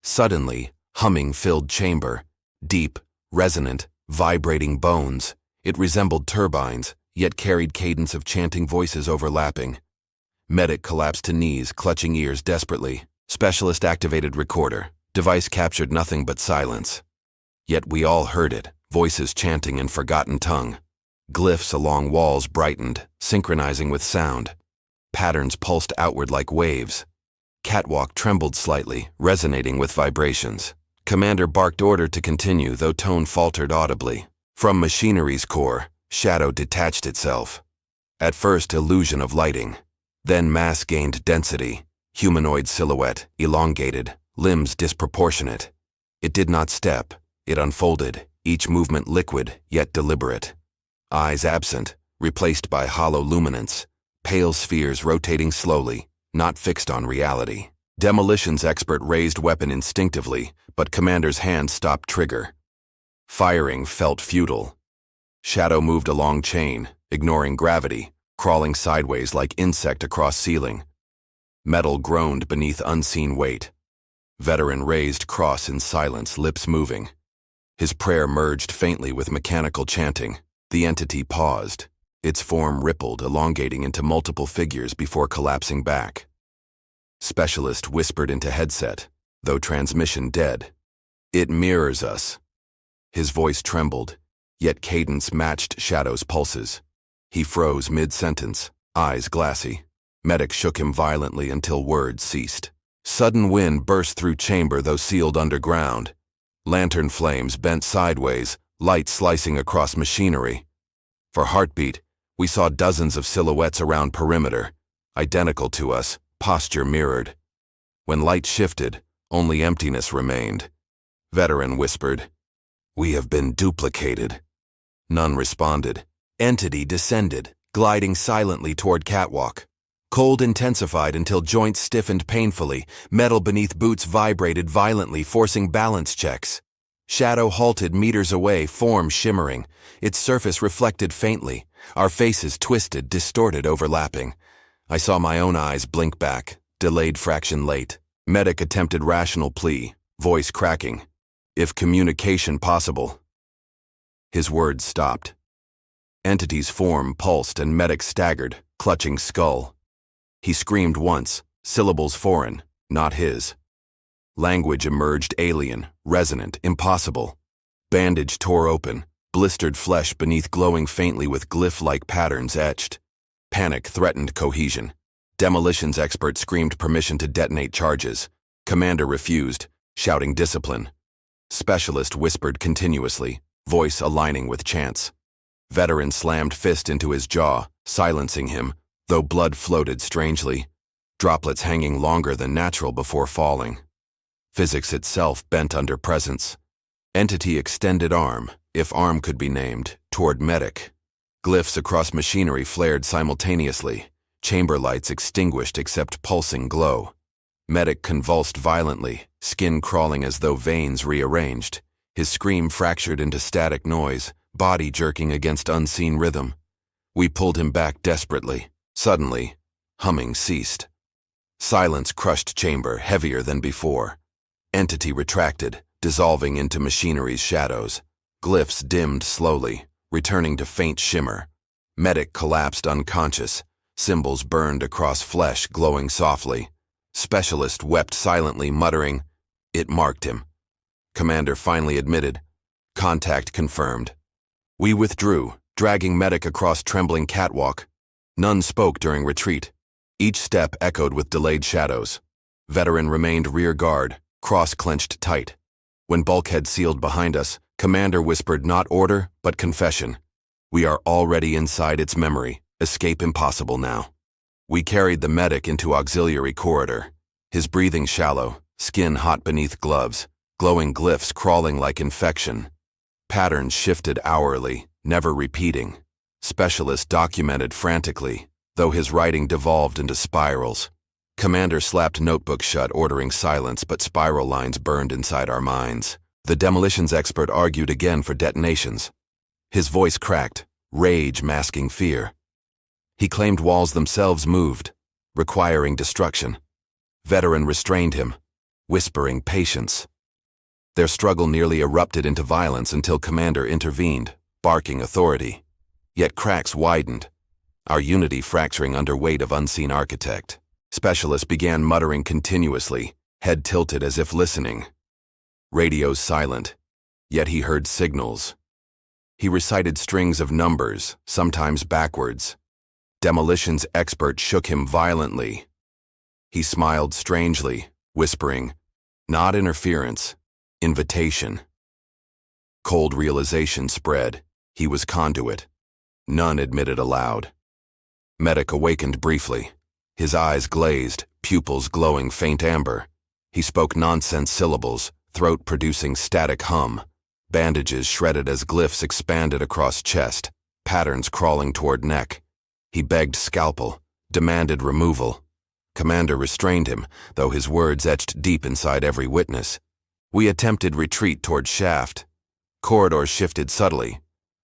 Suddenly, humming filled chamber. Deep, resonant, vibrating bones. It resembled turbines, yet carried cadence of chanting voices overlapping. Medic collapsed to knees, clutching ears desperately. Specialist activated recorder. Device captured nothing but silence. Yet we all heard it, voices chanting in forgotten tongue. Glyphs along walls brightened, synchronizing with sound. Patterns pulsed outward like waves. Catwalk trembled slightly, resonating with vibrations. Commander barked order to continue, though tone faltered audibly. From machinery's core, shadow detached itself. At first, illusion of lighting. Then mass gained density. Humanoid silhouette, elongated, limbs disproportionate. It did not step. It unfolded, each movement liquid, yet deliberate. Eyes absent, replaced by hollow luminance. Pale spheres rotating slowly, not fixed on reality. Demolitions expert raised weapon instinctively, but Commander's hand stopped trigger. Firing felt futile. Shadow moved along chain, ignoring gravity, crawling sideways like insect across ceiling. Metal groaned beneath unseen weight. Veteran raised cross in silence, lips moving. His prayer merged faintly with mechanical chanting. The entity paused. Its form rippled, elongating into multiple figures before collapsing back. Specialist whispered into headset, though transmission dead. "It mirrors us." His voice trembled, yet cadence matched Shadow's pulses. He froze mid-sentence, eyes glassy. Medic shook him violently until words ceased. Sudden wind burst through chamber, though sealed underground. Lantern flames bent sideways, light slicing across machinery. For heartbeat, we saw dozens of silhouettes around perimeter, identical to us, posture mirrored. When light shifted, only emptiness remained. Veteran whispered, "We have been duplicated." None responded. Entity descended, gliding silently toward catwalk. Cold intensified until joints stiffened painfully. Metal beneath boots vibrated violently, forcing balance checks. Shadow halted meters away, form shimmering. Its surface reflected faintly. Our faces twisted, distorted, overlapping. I saw my own eyes blink back, delayed fraction late. Medic attempted rational plea, voice cracking. "If communication possible." His words stopped. Entity's form pulsed and Medic staggered, clutching skull. He screamed once, syllables foreign, not his. Language emerged alien, resonant, impossible. Bandage tore open, blistered flesh beneath glowing faintly with glyph-like patterns etched. Panic threatened cohesion. Demolitions expert screamed permission to detonate charges. Commander refused, shouting discipline. Specialist whispered continuously, voice aligning with chants. Veteran slammed fist into his jaw, silencing him, though blood floated strangely, droplets hanging longer than natural before falling. Physics itself bent under presence. Entity extended arm, if arm could be named, toward Medic. Glyphs across machinery flared simultaneously, chamber lights extinguished except pulsing glow. Medic convulsed violently, skin crawling as though veins rearranged. His scream fractured into static noise, body jerking against unseen rhythm. We pulled him back desperately. Suddenly, humming ceased. Silence crushed chamber, heavier than before. Entity retracted, dissolving into machinery's shadows. Glyphs dimmed slowly, returning to faint shimmer. Medic collapsed unconscious. Symbols burned across flesh, glowing softly. Specialist wept silently, muttering, "It marked him." Commander finally admitted, "Contact confirmed." We withdrew, dragging Medic across trembling catwalk. None spoke during retreat. Each step echoed with delayed shadows. Veteran remained rear guard, cross clenched tight. When bulkhead sealed behind us, Commander whispered not order, but confession. "We are already inside its memory. Escape impossible now." We carried the Medic into auxiliary corridor. His breathing shallow, skin hot beneath gloves, glowing glyphs crawling like infection. Patterns shifted hourly, never repeating. Specialist documented frantically, though his writing devolved into spirals. Commander slapped notebook shut, ordering silence, but spiral lines burned inside our minds. The demolitions expert argued again for detonations. His voice cracked, rage masking fear. He claimed walls themselves moved, requiring destruction. Veteran restrained him, whispering patience. Their struggle nearly erupted into violence until Commander intervened, barking authority. Yet cracks widened, our unity fracturing under weight of unseen architect. Specialist began muttering continuously, head tilted as if listening. Radios silent, yet he heard signals. He recited strings of numbers, sometimes backwards. Demolitions expert shook him violently. He smiled strangely, whispering, "Not interference, invitation." Cold realization spread. He was conduit. None admitted aloud. Medic awakened briefly. His eyes glazed, pupils glowing faint amber. He spoke nonsense syllables, throat producing static hum. Bandages shredded as glyphs expanded across chest, patterns crawling toward neck. He begged scalpel, demanded removal. Commander restrained him, though his words etched deep inside every witness. We attempted retreat toward shaft. Corridors shifted subtly.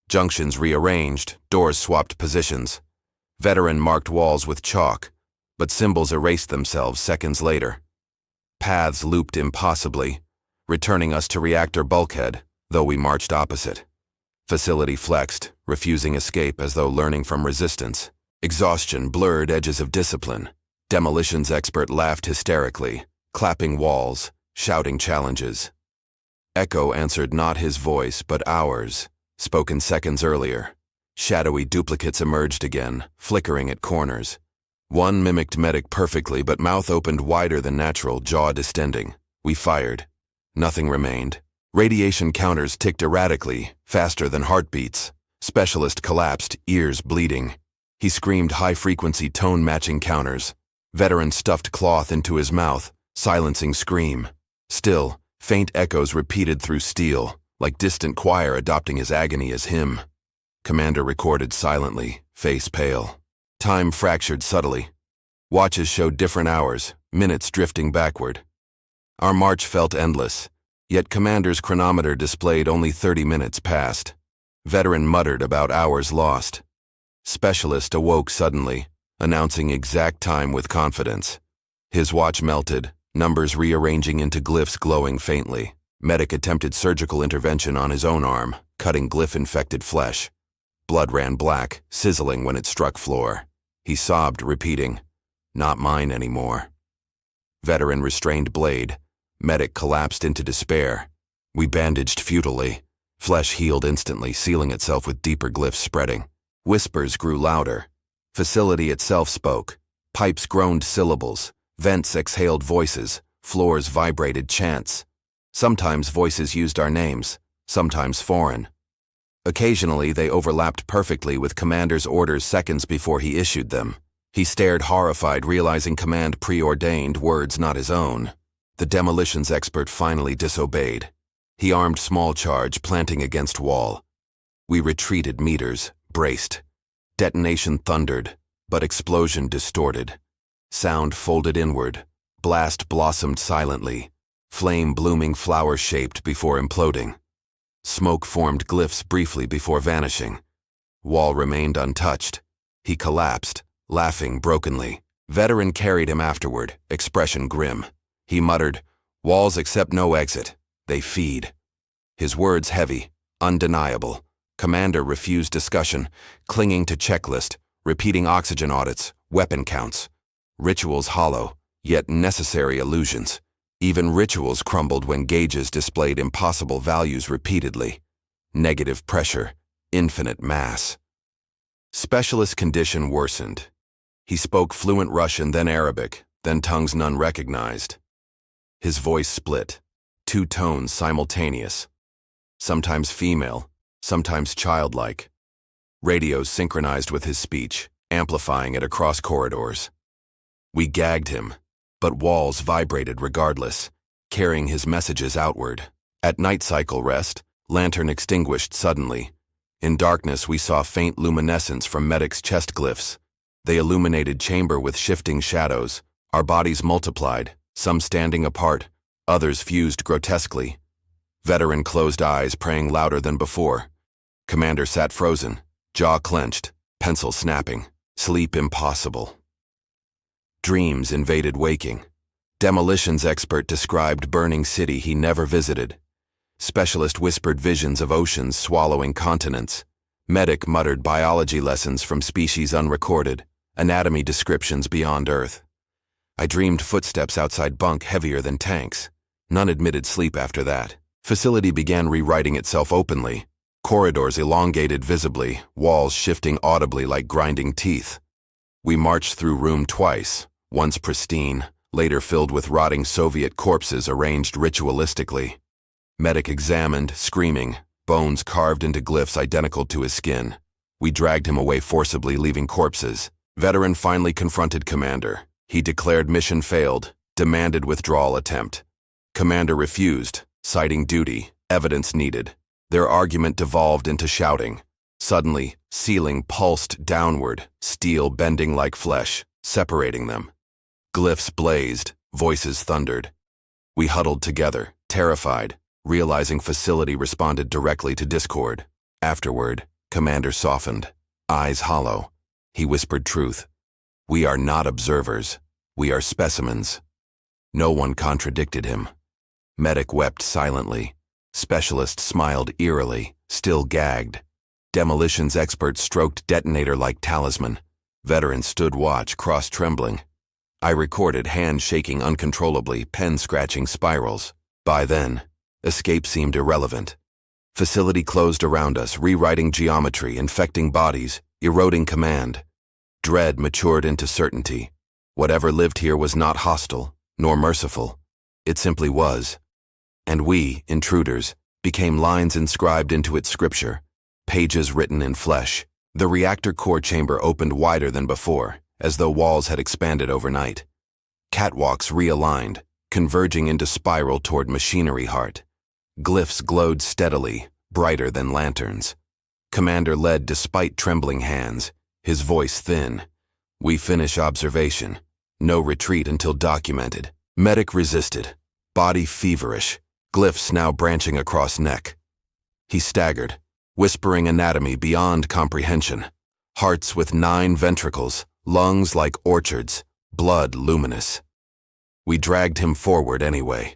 Junctions rearranged, doors swapped positions. Veteran marked walls with chalk, but symbols erased themselves seconds later. Paths looped impossibly, returning us to reactor bulkhead, though we marched opposite. Facility flexed, refusing escape as though learning from resistance. Exhaustion blurred edges of discipline. Demolitions expert laughed hysterically, clapping walls, shouting challenges. Echo answered not his voice, but ours, spoken seconds earlier. Shadowy duplicates emerged again, flickering at corners. One mimicked Medic perfectly, but mouth opened wider than natural, jaw distending. We fired. Nothing remained. Radiation counters ticked erratically, faster than heartbeats. Specialist collapsed, ears bleeding. He screamed high-frequency tone-matching counters. Veteran stuffed cloth into his mouth, silencing scream. Still, faint echoes repeated through steel, like distant choir adopting his agony as hymn. Commander recorded silently, face pale. Time fractured subtly. Watches showed different hours, minutes drifting backward. Our march felt endless, yet Commander's chronometer displayed only 30 minutes past. Veteran muttered about hours lost. Specialist awoke suddenly, announcing exact time with confidence. His watch melted, numbers rearranging into glyphs glowing faintly. Medic attempted surgical intervention on his own arm, cutting glyph-infected flesh. Blood ran black, sizzling when it struck floor. He sobbed, repeating, "Not mine anymore." Veteran restrained blade. Medic collapsed into despair. We bandaged futilely. Flesh healed instantly, sealing itself with deeper glyphs spreading. Whispers grew louder. Facility itself spoke. Pipes groaned syllables. Vents exhaled voices. Floors vibrated chants. Sometimes voices used our names, sometimes foreign. Occasionally they overlapped perfectly with Commander's orders seconds before he issued them. He stared horrified, realizing command preordained, words not his own. The demolitions expert finally disobeyed. He armed small charge, planting against wall. We retreated meters, braced. Detonation thundered, but explosion distorted. Sound folded inward. blast blossomed silently, flame blooming flower-shaped before imploding. Smoke formed glyphs briefly before vanishing. Wall remained untouched. He collapsed, laughing brokenly. Veteran carried him afterward, expression grim. He muttered, "Walls accept no exit. They feed." His words heavy, undeniable. Commander refused discussion, clinging to checklist, repeating oxygen audits, weapon counts. Rituals hollow, yet necessary illusions. Even rituals crumbled when gauges displayed impossible values repeatedly. Negative pressure, infinite mass. Specialist's condition worsened. He spoke fluent Russian, then Arabic, then tongues none recognized. His voice split, two tones simultaneous. Sometimes female, sometimes childlike. Radios synchronized with his speech, amplifying it across corridors. We gagged him, but walls vibrated regardless, carrying his messages outward. At night cycle rest, lantern extinguished suddenly. In darkness we saw faint luminescence from medic's chest glyphs. They illuminated chamber with shifting shadows. Our bodies multiplied, some standing apart, others fused grotesquely. Veteran closed eyes, praying louder than before. Commander sat frozen, jaw clenched, pencil snapping, sleep impossible. Dreams invaded waking. Demolitions expert described burning city he never visited. Specialist whispered visions of oceans swallowing continents. Medic muttered biology lessons from species unrecorded, anatomy descriptions beyond Earth. I dreamed footsteps outside bunk heavier than tanks. None admitted sleep after that. Facility began rewriting itself openly. Corridors elongated visibly, walls shifting audibly like grinding teeth. We marched through room twice, once pristine, later filled with rotting Soviet corpses arranged ritualistically. Medic examined, screaming, bones carved into glyphs identical to his skin. We dragged him away forcibly, leaving corpses. Veteran finally confronted Commander. He declared mission failed, demanded withdrawal attempt. Commander refused, citing duty, evidence needed. Their argument devolved into shouting. Suddenly, ceiling pulsed downward, steel bending like flesh, separating them. Glyphs blazed, voices thundered. We huddled together, terrified, realizing facility responded directly to discord. Afterward, Commander softened, eyes hollow. He whispered truth. "We are not observers. We are specimens." No one contradicted him. Medic wept silently. Specialist smiled eerily, still gagged. Demolitions expert stroked detonator like talisman. Veteran stood watch, cross-trembling. I recorded, hands shaking uncontrollably, pen scratching spirals. By then, escape seemed irrelevant. Facility closed around us, rewriting geometry, infecting bodies, eroding command. Dread matured into certainty. Whatever lived here was not hostile, nor merciful. It simply was. And we, intruders, became lines inscribed into its scripture, pages written in flesh. The reactor core chamber opened wider than before, as though walls had expanded overnight. Catwalks realigned, converging into spiral toward machinery heart. Glyphs glowed steadily, brighter than lanterns. Commander led despite trembling hands, his voice thin. "We finish observation. No retreat until documented." Medic resisted, body feverish, glyphs now branching across neck. He staggered, whispering anatomy beyond comprehension. Hearts with 9 ventricles, lungs like orchards, blood luminous. We dragged him forward anyway.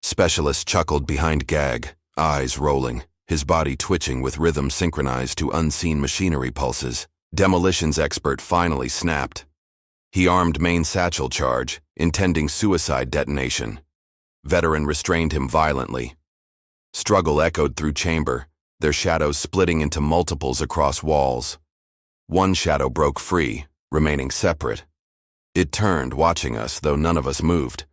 Specialist chuckled behind gag, eyes rolling, his body twitching with rhythm synchronized to unseen machinery pulses. Demolitions expert finally snapped. He armed main satchel charge, intending suicide detonation. Veteran restrained him violently. Struggle echoed through chamber, their shadows splitting into multiples across walls. One shadow broke free, remaining separate. It turned, watching us, though none of us moved.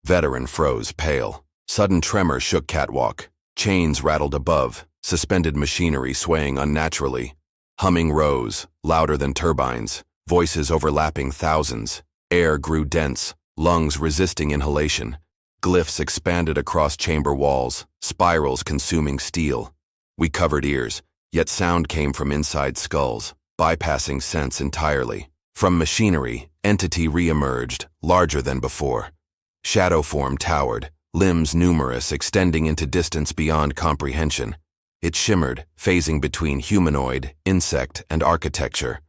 Veteran froze, pale. Sudden tremor shook catwalk. Chains rattled above, suspended machinery swaying unnaturally. Humming rose, louder than turbines, voices overlapping thousands. Air grew dense, lungs resisting inhalation. Glyphs expanded across chamber walls, spirals consuming steel. We covered ears, yet sound came from inside skulls, bypassing sense entirely. From machinery, entity re-emerged, larger than before. Shadow form towered, limbs numerous extending into distance beyond comprehension. It shimmered, phasing between humanoid, insect, and architecture.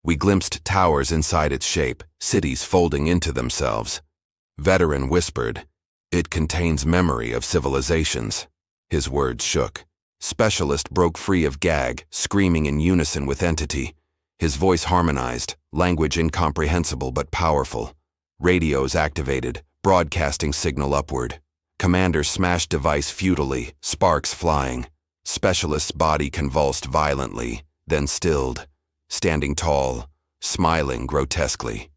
We glimpsed towers inside its shape, cities folding into themselves. Veteran whispered, "It contains memory of civilizations." His words shook. Specialist broke free of gag, screaming in unison with entity. His voice harmonized, language incomprehensible but powerful. Radios activated, broadcasting signal upward. Commander smashed device futilely, sparks flying. Specialist's body convulsed violently, then stilled, standing tall, smiling grotesquely.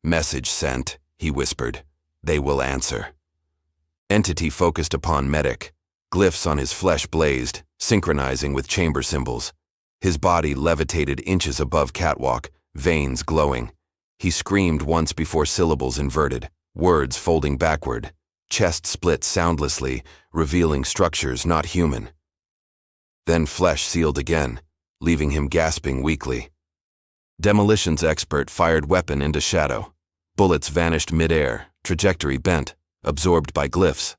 "Message sent," he whispered. "They will answer." Entity focused upon medic. Glyphs on his flesh blazed, synchronizing with chamber symbols. His body levitated inches above catwalk, veins glowing. He screamed once before syllables inverted, words folding backward. Chest split soundlessly, revealing structures not human. Then flesh sealed again, leaving him gasping weakly. Demolitions expert fired weapon into shadow. Bullets vanished midair, trajectory bent, absorbed by glyphs.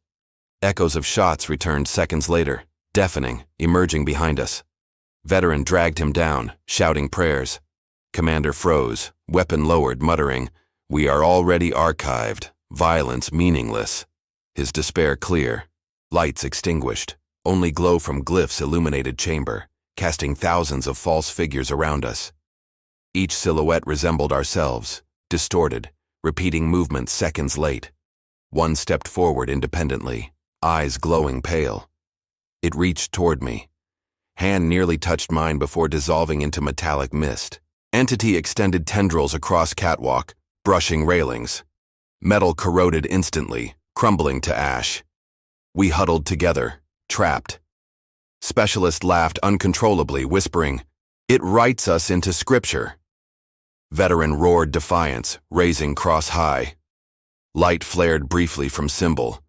Echoes of shots returned seconds later, deafening, emerging behind us. Veteran dragged him down, shouting prayers. Commander froze, weapon lowered, muttering, "We are already archived, violence meaningless." His despair clear. Lights extinguished. Only glow from glyphs illuminated chamber, casting thousands of false figures around us. Each silhouette resembled ourselves, distorted, repeating movements seconds late. One stepped forward independently, eyes glowing pale. It reached toward me. Hand nearly touched mine before dissolving into metallic mist. Entity extended tendrils across catwalk, brushing railings. Metal corroded instantly, crumbling to ash. We huddled together, trapped. Specialist laughed uncontrollably, whispering, "It writes us into scripture." Veteran roared defiance, raising cross high. Light flared briefly from symbol.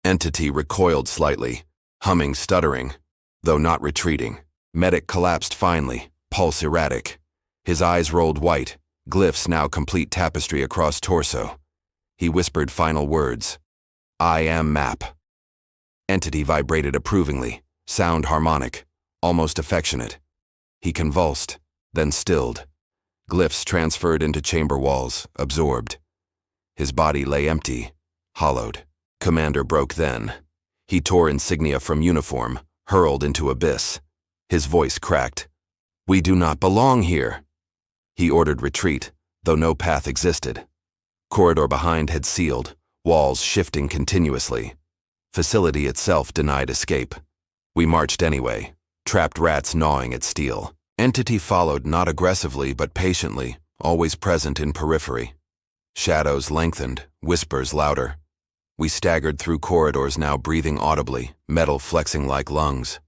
Entity recoiled slightly, humming, stuttering, though not retreating. Medic collapsed finally, pulse erratic. His eyes rolled white, glyphs now complete tapestry across torso. He whispered final words. "I am map." Entity vibrated approvingly, sound harmonic, almost affectionate. He convulsed, then stilled. Glyphs transferred into chamber walls, absorbed. His body lay empty, hollowed. Commander broke then. He tore insignia from uniform, hurled into abyss. His voice cracked. "We do not belong here." He ordered retreat, though no path existed. Corridor behind had sealed, walls shifting continuously. Facility itself denied escape. We marched anyway, trapped rats gnawing at steel. Entity followed not aggressively but patiently, always present in periphery. Shadows lengthened, whispers louder. We staggered through corridors now breathing audibly, metal flexing like lungs.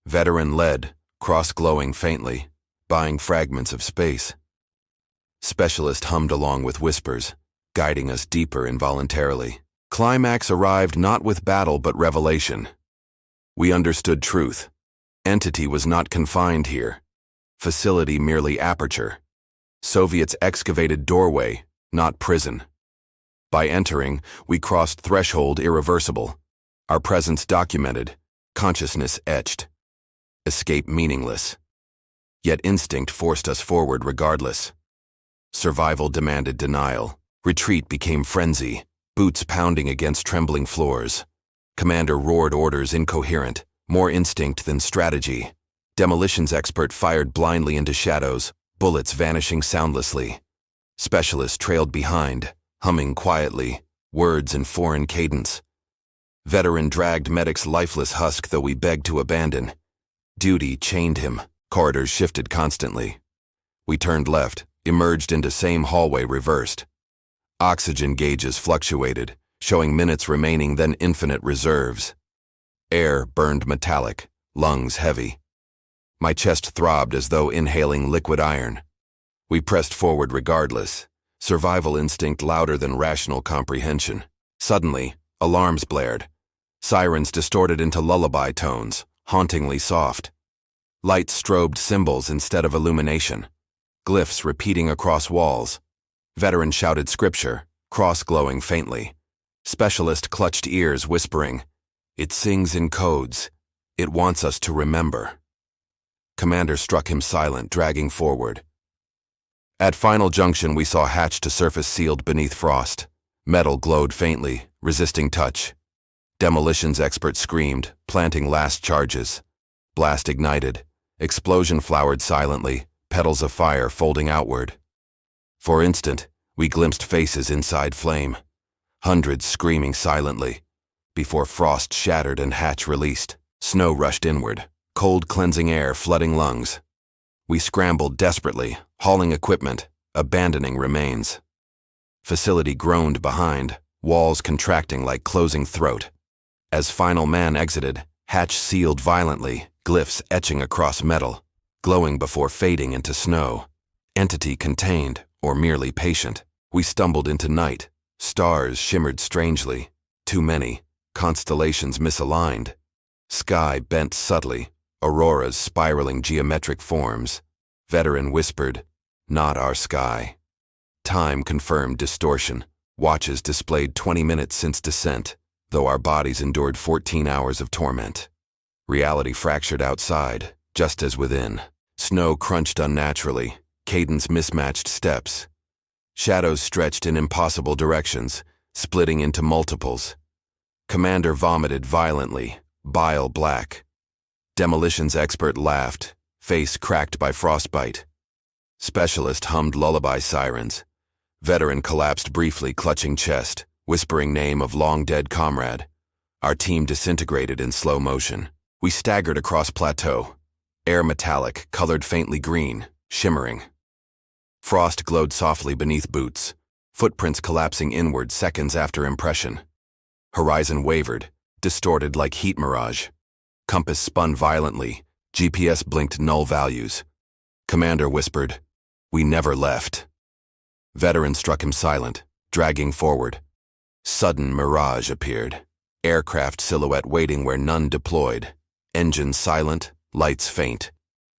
Veteran led, cross-glowing faintly, buying fragments of space. Specialist hummed along with whispers, guiding us deeper involuntarily. Climax arrived not with battle but revelation. We understood truth. Entity was not confined here. Facility merely aperture. Soviets excavated doorway, not prison. By entering, we crossed threshold irreversible. Our presence documented, consciousness etched. Escape meaningless. Yet instinct forced us forward regardless. Survival demanded denial. Retreat became frenzy, boots pounding against trembling floors. Commander roared orders incoherent, more instinct than strategy. Demolitions expert fired blindly into shadows, bullets vanishing soundlessly. Specialist trailed behind, humming quietly, words in foreign cadence. Veteran dragged medic's lifeless husk though we begged to abandon. Duty chained him, corridors shifted constantly. We turned left, emerged into same hallway reversed. Oxygen gauges fluctuated, showing minutes remaining then infinite reserves. Air burned metallic, lungs heavy. My chest throbbed as though inhaling liquid iron. We pressed forward regardless, survival instinct louder than rational comprehension. Suddenly, alarms blared. Sirens distorted into lullaby tones, hauntingly soft. Lights strobed symbols instead of illumination. Glyphs repeating across walls. Veteran shouted scripture, cross glowing faintly. Specialist clutched ears, whispering, "It sings in codes. It wants us to remember." Commander struck him silent, dragging forward. At final junction, we saw hatch to surface sealed beneath frost. Metal glowed faintly, resisting touch. Demolitions expert screamed, planting last charges. Blast ignited. Explosion flowered silently, petals of fire folding outward. For an instant, we glimpsed faces inside flame. Hundreds screaming silently. Before frost shattered and hatch released, snow rushed inward, cold cleansing air flooding lungs. We scrambled desperately, hauling equipment, abandoning remains. Facility groaned behind, walls contracting like closing throat. As final man exited, hatch sealed violently, glyphs etching across metal, glowing before fading into snow. Entity contained, or merely patient. We stumbled into night. Stars shimmered strangely. Too many. Constellations misaligned. Sky bent subtly. Auroras spiraling geometric forms. Veteran whispered, "Not our sky." Time confirmed distortion. Watches displayed 20 minutes since descent, though our bodies endured 14 hours of torment. Reality fractured outside, just as within. Snow crunched unnaturally, cadence mismatched steps. Shadows stretched in impossible directions, splitting into multiples. Commander vomited violently, bile black. Demolitions expert laughed, face cracked by frostbite. Specialist hummed lullaby sirens. Veteran collapsed briefly, clutching chest, whispering name of long-dead comrade. Our team disintegrated in slow motion. We staggered across plateau. Air metallic, colored faintly green, shimmering. Frost glowed softly beneath boots, footprints collapsing inward seconds after impression. Horizon wavered, distorted like heat mirage. Compass spun violently, GPS blinked null values. Commander whispered, "We never left." Veteran struck him silent, dragging forward. Sudden mirage appeared. Aircraft silhouette waiting where none deployed. Engines silent, lights faint.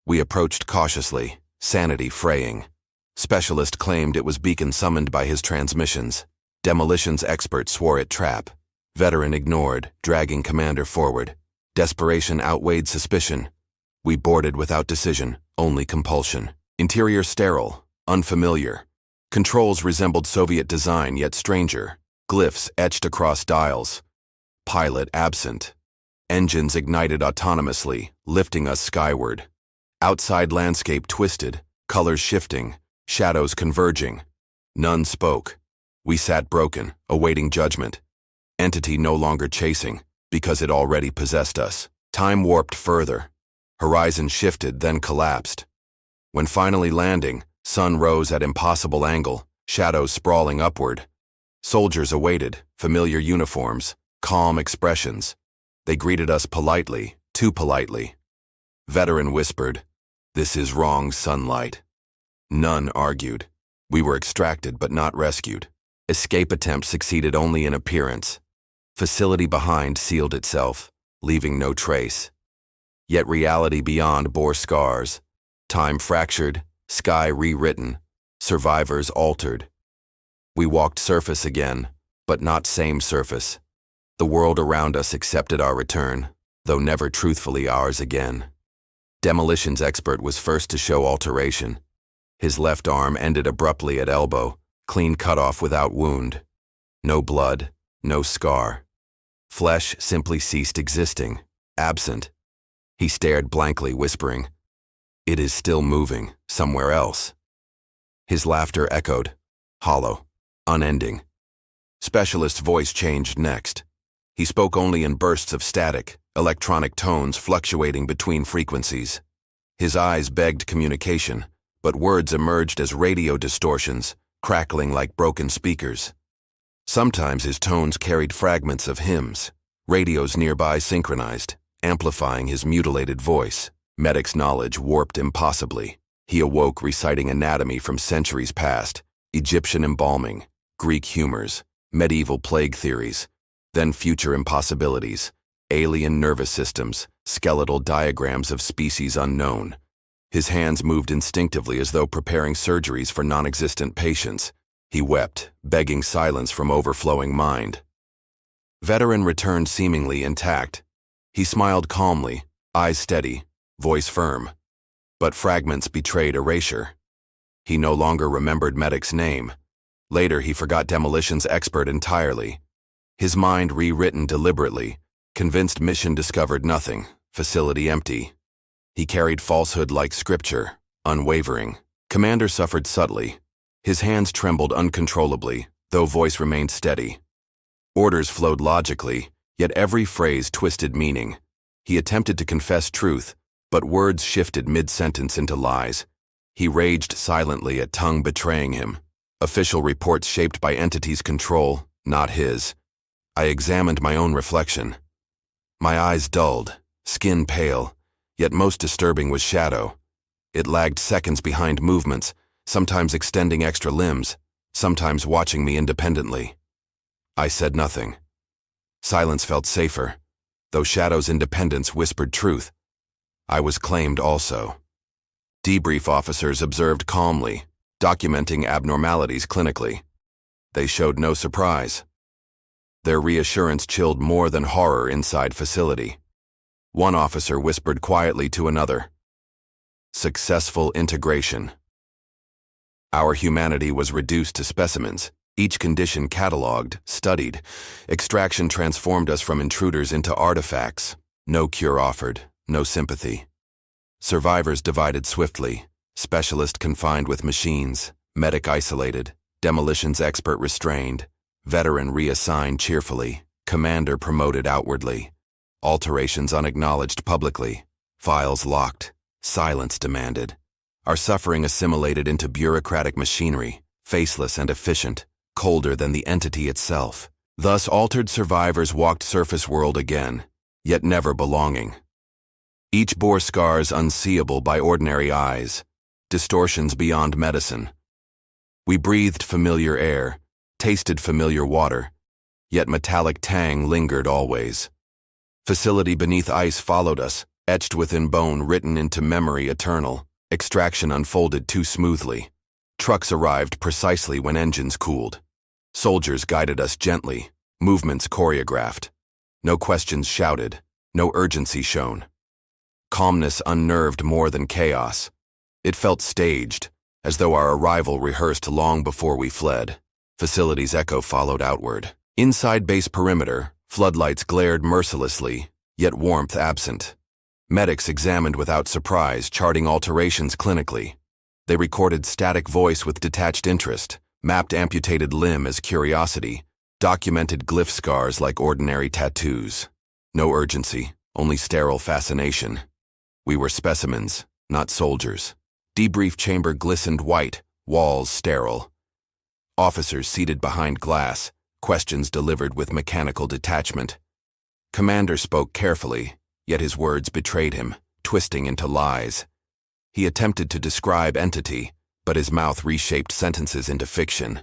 We approached cautiously, sanity fraying. Specialist claimed it was beacon summoned by his transmissions. Demolitions expert swore it trap. Veteran ignored, dragging Commander forward. Desperation outweighed suspicion. We boarded without decision, only compulsion. Interior sterile, unfamiliar. Controls resembled Soviet design, yet stranger. Glyphs etched across dials. Pilot absent. Engines ignited autonomously, lifting us skyward. Outside landscape twisted, colors shifting, shadows converging. None spoke. We sat broken, awaiting judgment. Entity no longer chasing, because it already possessed us. Time warped further. Horizon shifted, then collapsed. When finally landing, sun rose at impossible angle, shadows sprawling upward. Soldiers awaited, familiar uniforms, calm expressions. They greeted us politely, too politely. Veteran whispered, "This is wrong sunlight." None argued. We were extracted but not rescued. Escape attempt succeeded only in appearance. Facility behind sealed itself, leaving no trace. Yet reality beyond bore scars. Time fractured, sky rewritten, survivors altered. We walked surface again, but not same surface. The world around us accepted our return, though never truthfully ours again. Demolitions expert was first to show alteration. His left arm ended abruptly at elbow, clean cut off without wound. No blood, no scar. Flesh simply ceased existing, absent. He stared blankly, whispering, "It is still moving, somewhere else." His laughter echoed, hollow, unending. Specialist's voice changed next. He spoke only in bursts of static, electronic tones fluctuating between frequencies. His eyes begged communication, but words emerged as radio distortions, crackling like broken speakers. Sometimes his tones carried fragments of hymns. Radios nearby synchronized, amplifying his mutilated voice. Medic's knowledge warped impossibly. He awoke reciting anatomy from centuries past, Egyptian embalming, Greek humors, medieval plague theories, then future impossibilities, alien nervous systems, skeletal diagrams of species unknown. His hands moved instinctively as though preparing surgeries for non-existent patients. He wept, begging silence from overflowing mind. Veteran returned seemingly intact. He smiled calmly, eyes steady, voice firm. But fragments betrayed erasure. He no longer remembered Medic's name. Later, he forgot demolitions expert entirely. His mind rewritten deliberately, convinced mission discovered nothing, facility empty. He carried falsehood like scripture, unwavering. Commander suffered subtly. His hands trembled uncontrollably, though voice remained steady. Orders flowed logically, yet every phrase twisted meaning. He attempted to confess truth, but words shifted mid-sentence into lies. He raged silently at tongue betraying him. Official reports shaped by entities' control, not his. I examined my own reflection. My eyes dulled, skin pale, yet most disturbing was shadow. It lagged seconds behind movements, sometimes extending extra limbs, sometimes watching me independently. I said nothing. Silence felt safer, though shadow's independence whispered truth. I was claimed also. Debrief officers observed calmly, documenting abnormalities clinically. They showed no surprise. Their reassurance chilled more than horror inside facility. One officer whispered quietly to another. Successful integration. Our humanity was reduced to specimens, each condition catalogued, studied. Extraction transformed us from intruders into artifacts. No cure offered, no sympathy. Survivors divided swiftly, specialist confined with machines, medic isolated, demolitions expert restrained, veteran reassigned cheerfully, commander promoted outwardly, alterations unacknowledged publicly, files locked, silence demanded. Our suffering assimilated into bureaucratic machinery, faceless and efficient, colder than the entity itself. Thus altered survivors walked surface world again, yet never belonging. Each bore scars unseeable by ordinary eyes, distortions beyond medicine. We breathed familiar air, tasted familiar water, yet metallic tang lingered always. Facility beneath ice followed us, etched within bone, written into memory eternal. Extraction unfolded too smoothly. Trucks arrived precisely when engines cooled. Soldiers guided us gently, movements choreographed. No questions shouted, no urgency shown. Calmness unnerved more than chaos. It felt staged, as though our arrival rehearsed long before we fled. Facility's echo followed outward. Inside base perimeter, floodlights glared mercilessly, yet warmth absent. Medics examined without surprise, charting alterations clinically. They recorded static voice with detached interest, mapped amputated limb as curiosity, documented glyph scars like ordinary tattoos. No urgency, only sterile fascination. We were specimens, not soldiers. Debrief chamber glistened white, walls sterile. Officers seated behind glass, questions delivered with mechanical detachment. Commander spoke carefully, yet his words betrayed him, twisting into lies. He attempted to describe entity, but his mouth reshaped sentences into fiction.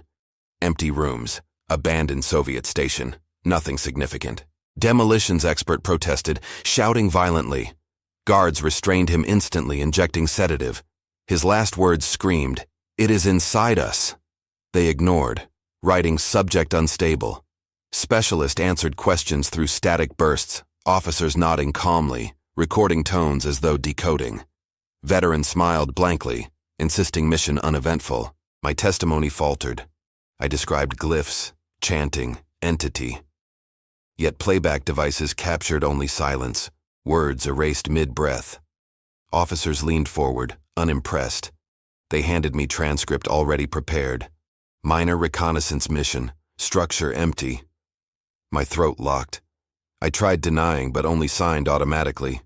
Empty rooms, abandoned Soviet station, nothing significant. Demolitions expert protested, shouting violently. Guards restrained him instantly, injecting sedative. His last words screamed, "It is inside us." They ignored, writing subject unstable. Specialist answered questions through static bursts, officers nodding calmly, recording tones as though decoding. Veteran smiled blankly, insisting mission uneventful. My testimony faltered. I described glyphs, chanting, entity. Yet playback devices captured only silence, words erased mid-breath. Officers leaned forward, unimpressed. They handed me transcript already prepared. Minor reconnaissance mission, structure empty. My throat locked. I tried denying but only signed automatically.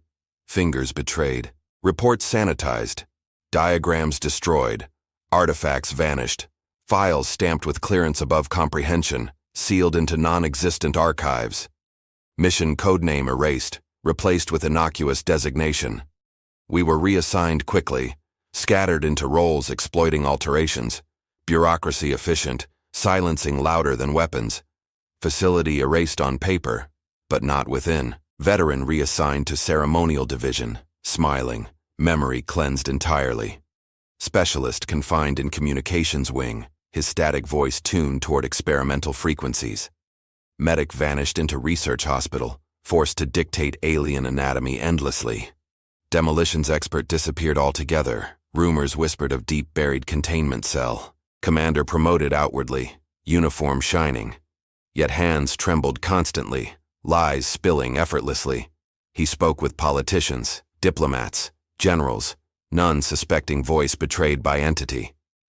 Fingers betrayed. Reports sanitized. Diagrams destroyed. Artifacts vanished. Files stamped with clearance above comprehension, sealed into non-existent archives. Mission codename erased, replaced with innocuous designation. We were reassigned quickly, scattered into roles exploiting alterations. Bureaucracy efficient, silencing louder than weapons. Facility erased on paper, but not within. Veteran reassigned to ceremonial division, smiling, memory cleansed entirely. Specialist confined in communications wing, his static voice tuned toward experimental frequencies. Medic vanished into research hospital, forced to dictate alien anatomy endlessly. Demolitions expert disappeared altogether. Rumors whispered of deep-buried containment cell. Commander promoted outwardly, uniform shining. Yet hands trembled constantly, lies spilling effortlessly. He spoke with politicians, diplomats, generals, none suspecting voice betrayed by entity.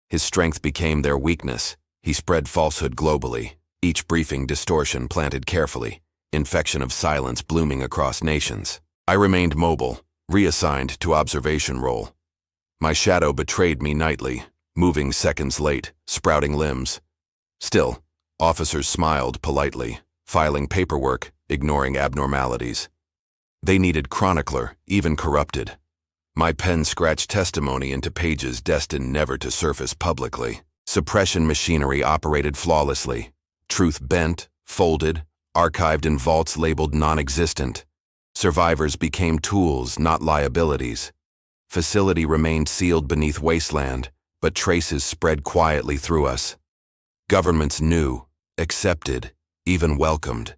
His strength became their weakness. He spread falsehood globally, each briefing distortion planted carefully, infection of silence blooming across nations. I remained mobile, reassigned to observation role. My shadow betrayed me nightly, moving seconds late, sprouting limbs. Still, officers smiled politely, filing paperwork, ignoring abnormalities. They needed chronicler, even corrupted. My pen scratched testimony into pages destined never to surface publicly. Suppression machinery operated flawlessly. Truth bent, folded, archived in vaults labeled non-existent. Survivors became tools, not liabilities. Facility remained sealed beneath wasteland, but traces spread quietly through us. Governments knew, accepted, even welcomed.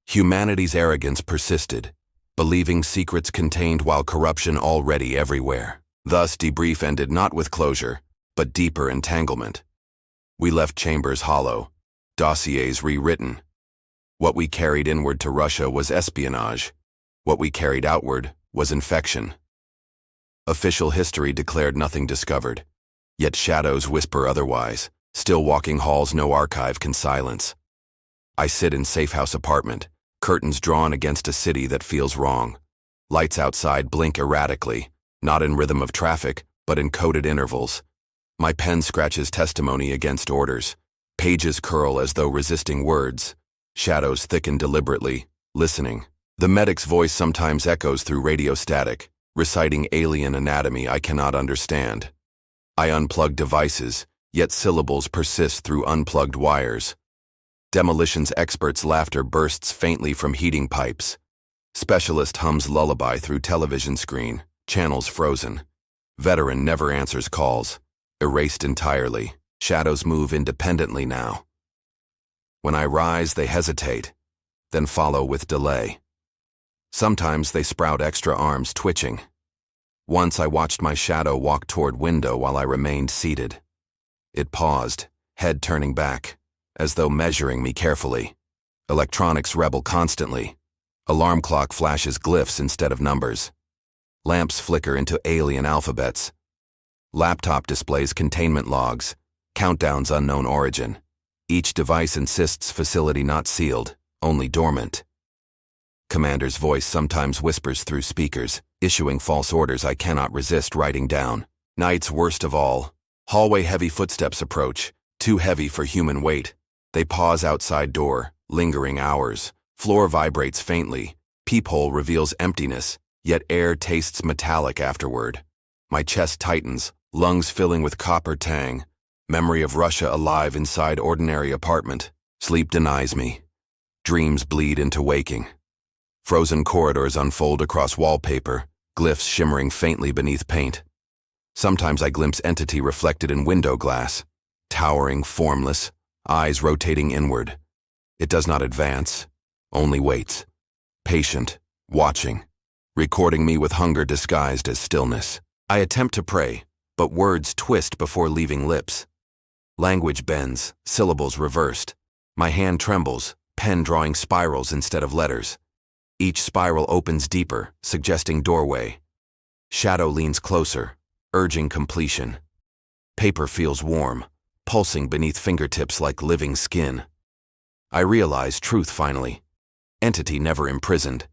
Humanity's arrogance persisted, believing secrets contained while corruption already everywhere. Thus, debrief ended not with closure, but deeper entanglement. We left chambers hollow, dossiers rewritten. What we carried inward to Russia was espionage. What we carried outward was infection. Official history declared nothing discovered, yet shadows whisper otherwise. Still walking halls no archive can silence. I sit in safe house apartment, curtains drawn against a city that feels wrong. Lights outside blink erratically, not in rhythm of traffic, but in coded intervals. My pen scratches testimony against orders. Pages curl as though resisting words. Shadows thicken deliberately, listening. The medic's voice sometimes echoes through radio static, reciting alien anatomy I cannot understand. I unplug devices, yet syllables persist through unplugged wires. Demolitions experts' laughter bursts faintly from heating pipes. Specialist hums lullaby through television screen, channels frozen. Veteran never answers calls, erased entirely. Shadows move independently now. When I rise, they hesitate, then follow with delay. Sometimes they sprout extra arms twitching. Once I watched my shadow walk toward window while I remained seated. It paused, head turning back, as though measuring me carefully. Electronics rebel constantly. Alarm clock flashes glyphs instead of numbers. Lamps flicker into alien alphabets. Laptop displays containment logs, countdowns unknown origin. Each device insists facility not sealed, only dormant. Commander's voice sometimes whispers through speakers, issuing false orders I cannot resist writing down. Night's worst of all. Hallway heavy footsteps approach, too heavy for human weight. They pause outside door, lingering hours. Floor vibrates faintly. Peephole reveals emptiness, yet air tastes metallic afterward. My chest tightens, lungs filling with copper tang. Memory of Russia alive inside ordinary apartment. Sleep denies me. Dreams bleed into waking. Frozen corridors unfold across wallpaper, glyphs shimmering faintly beneath paint. Sometimes I glimpse entity reflected in window glass, towering, formless, eyes rotating inward. It does not advance, only waits, patient, watching, recording me with hunger disguised as stillness. I attempt to pray, but words twist before leaving lips. Language bends, syllables reversed. My hand trembles, pen drawing spirals instead of letters. Each spiral opens deeper, suggesting doorway. Shadow leans closer, urging completion. Paper feels warm, pulsing beneath fingertips like living skin. I realize truth finally. Entity never imprisoned.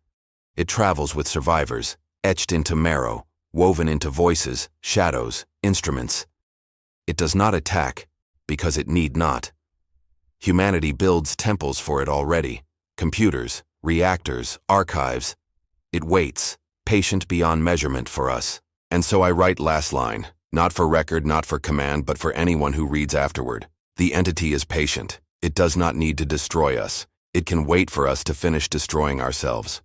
It travels with survivors, etched into marrow, woven into voices, shadows, instruments. It does not attack, because it need not. Humanity builds temples for it already. Computers, reactors, archives. It waits, patient beyond measurement for us. And so I write last line, not for record, not for command, but for anyone who reads afterward. The entity is patient. It does not need to destroy us. It can wait for us to finish destroying ourselves.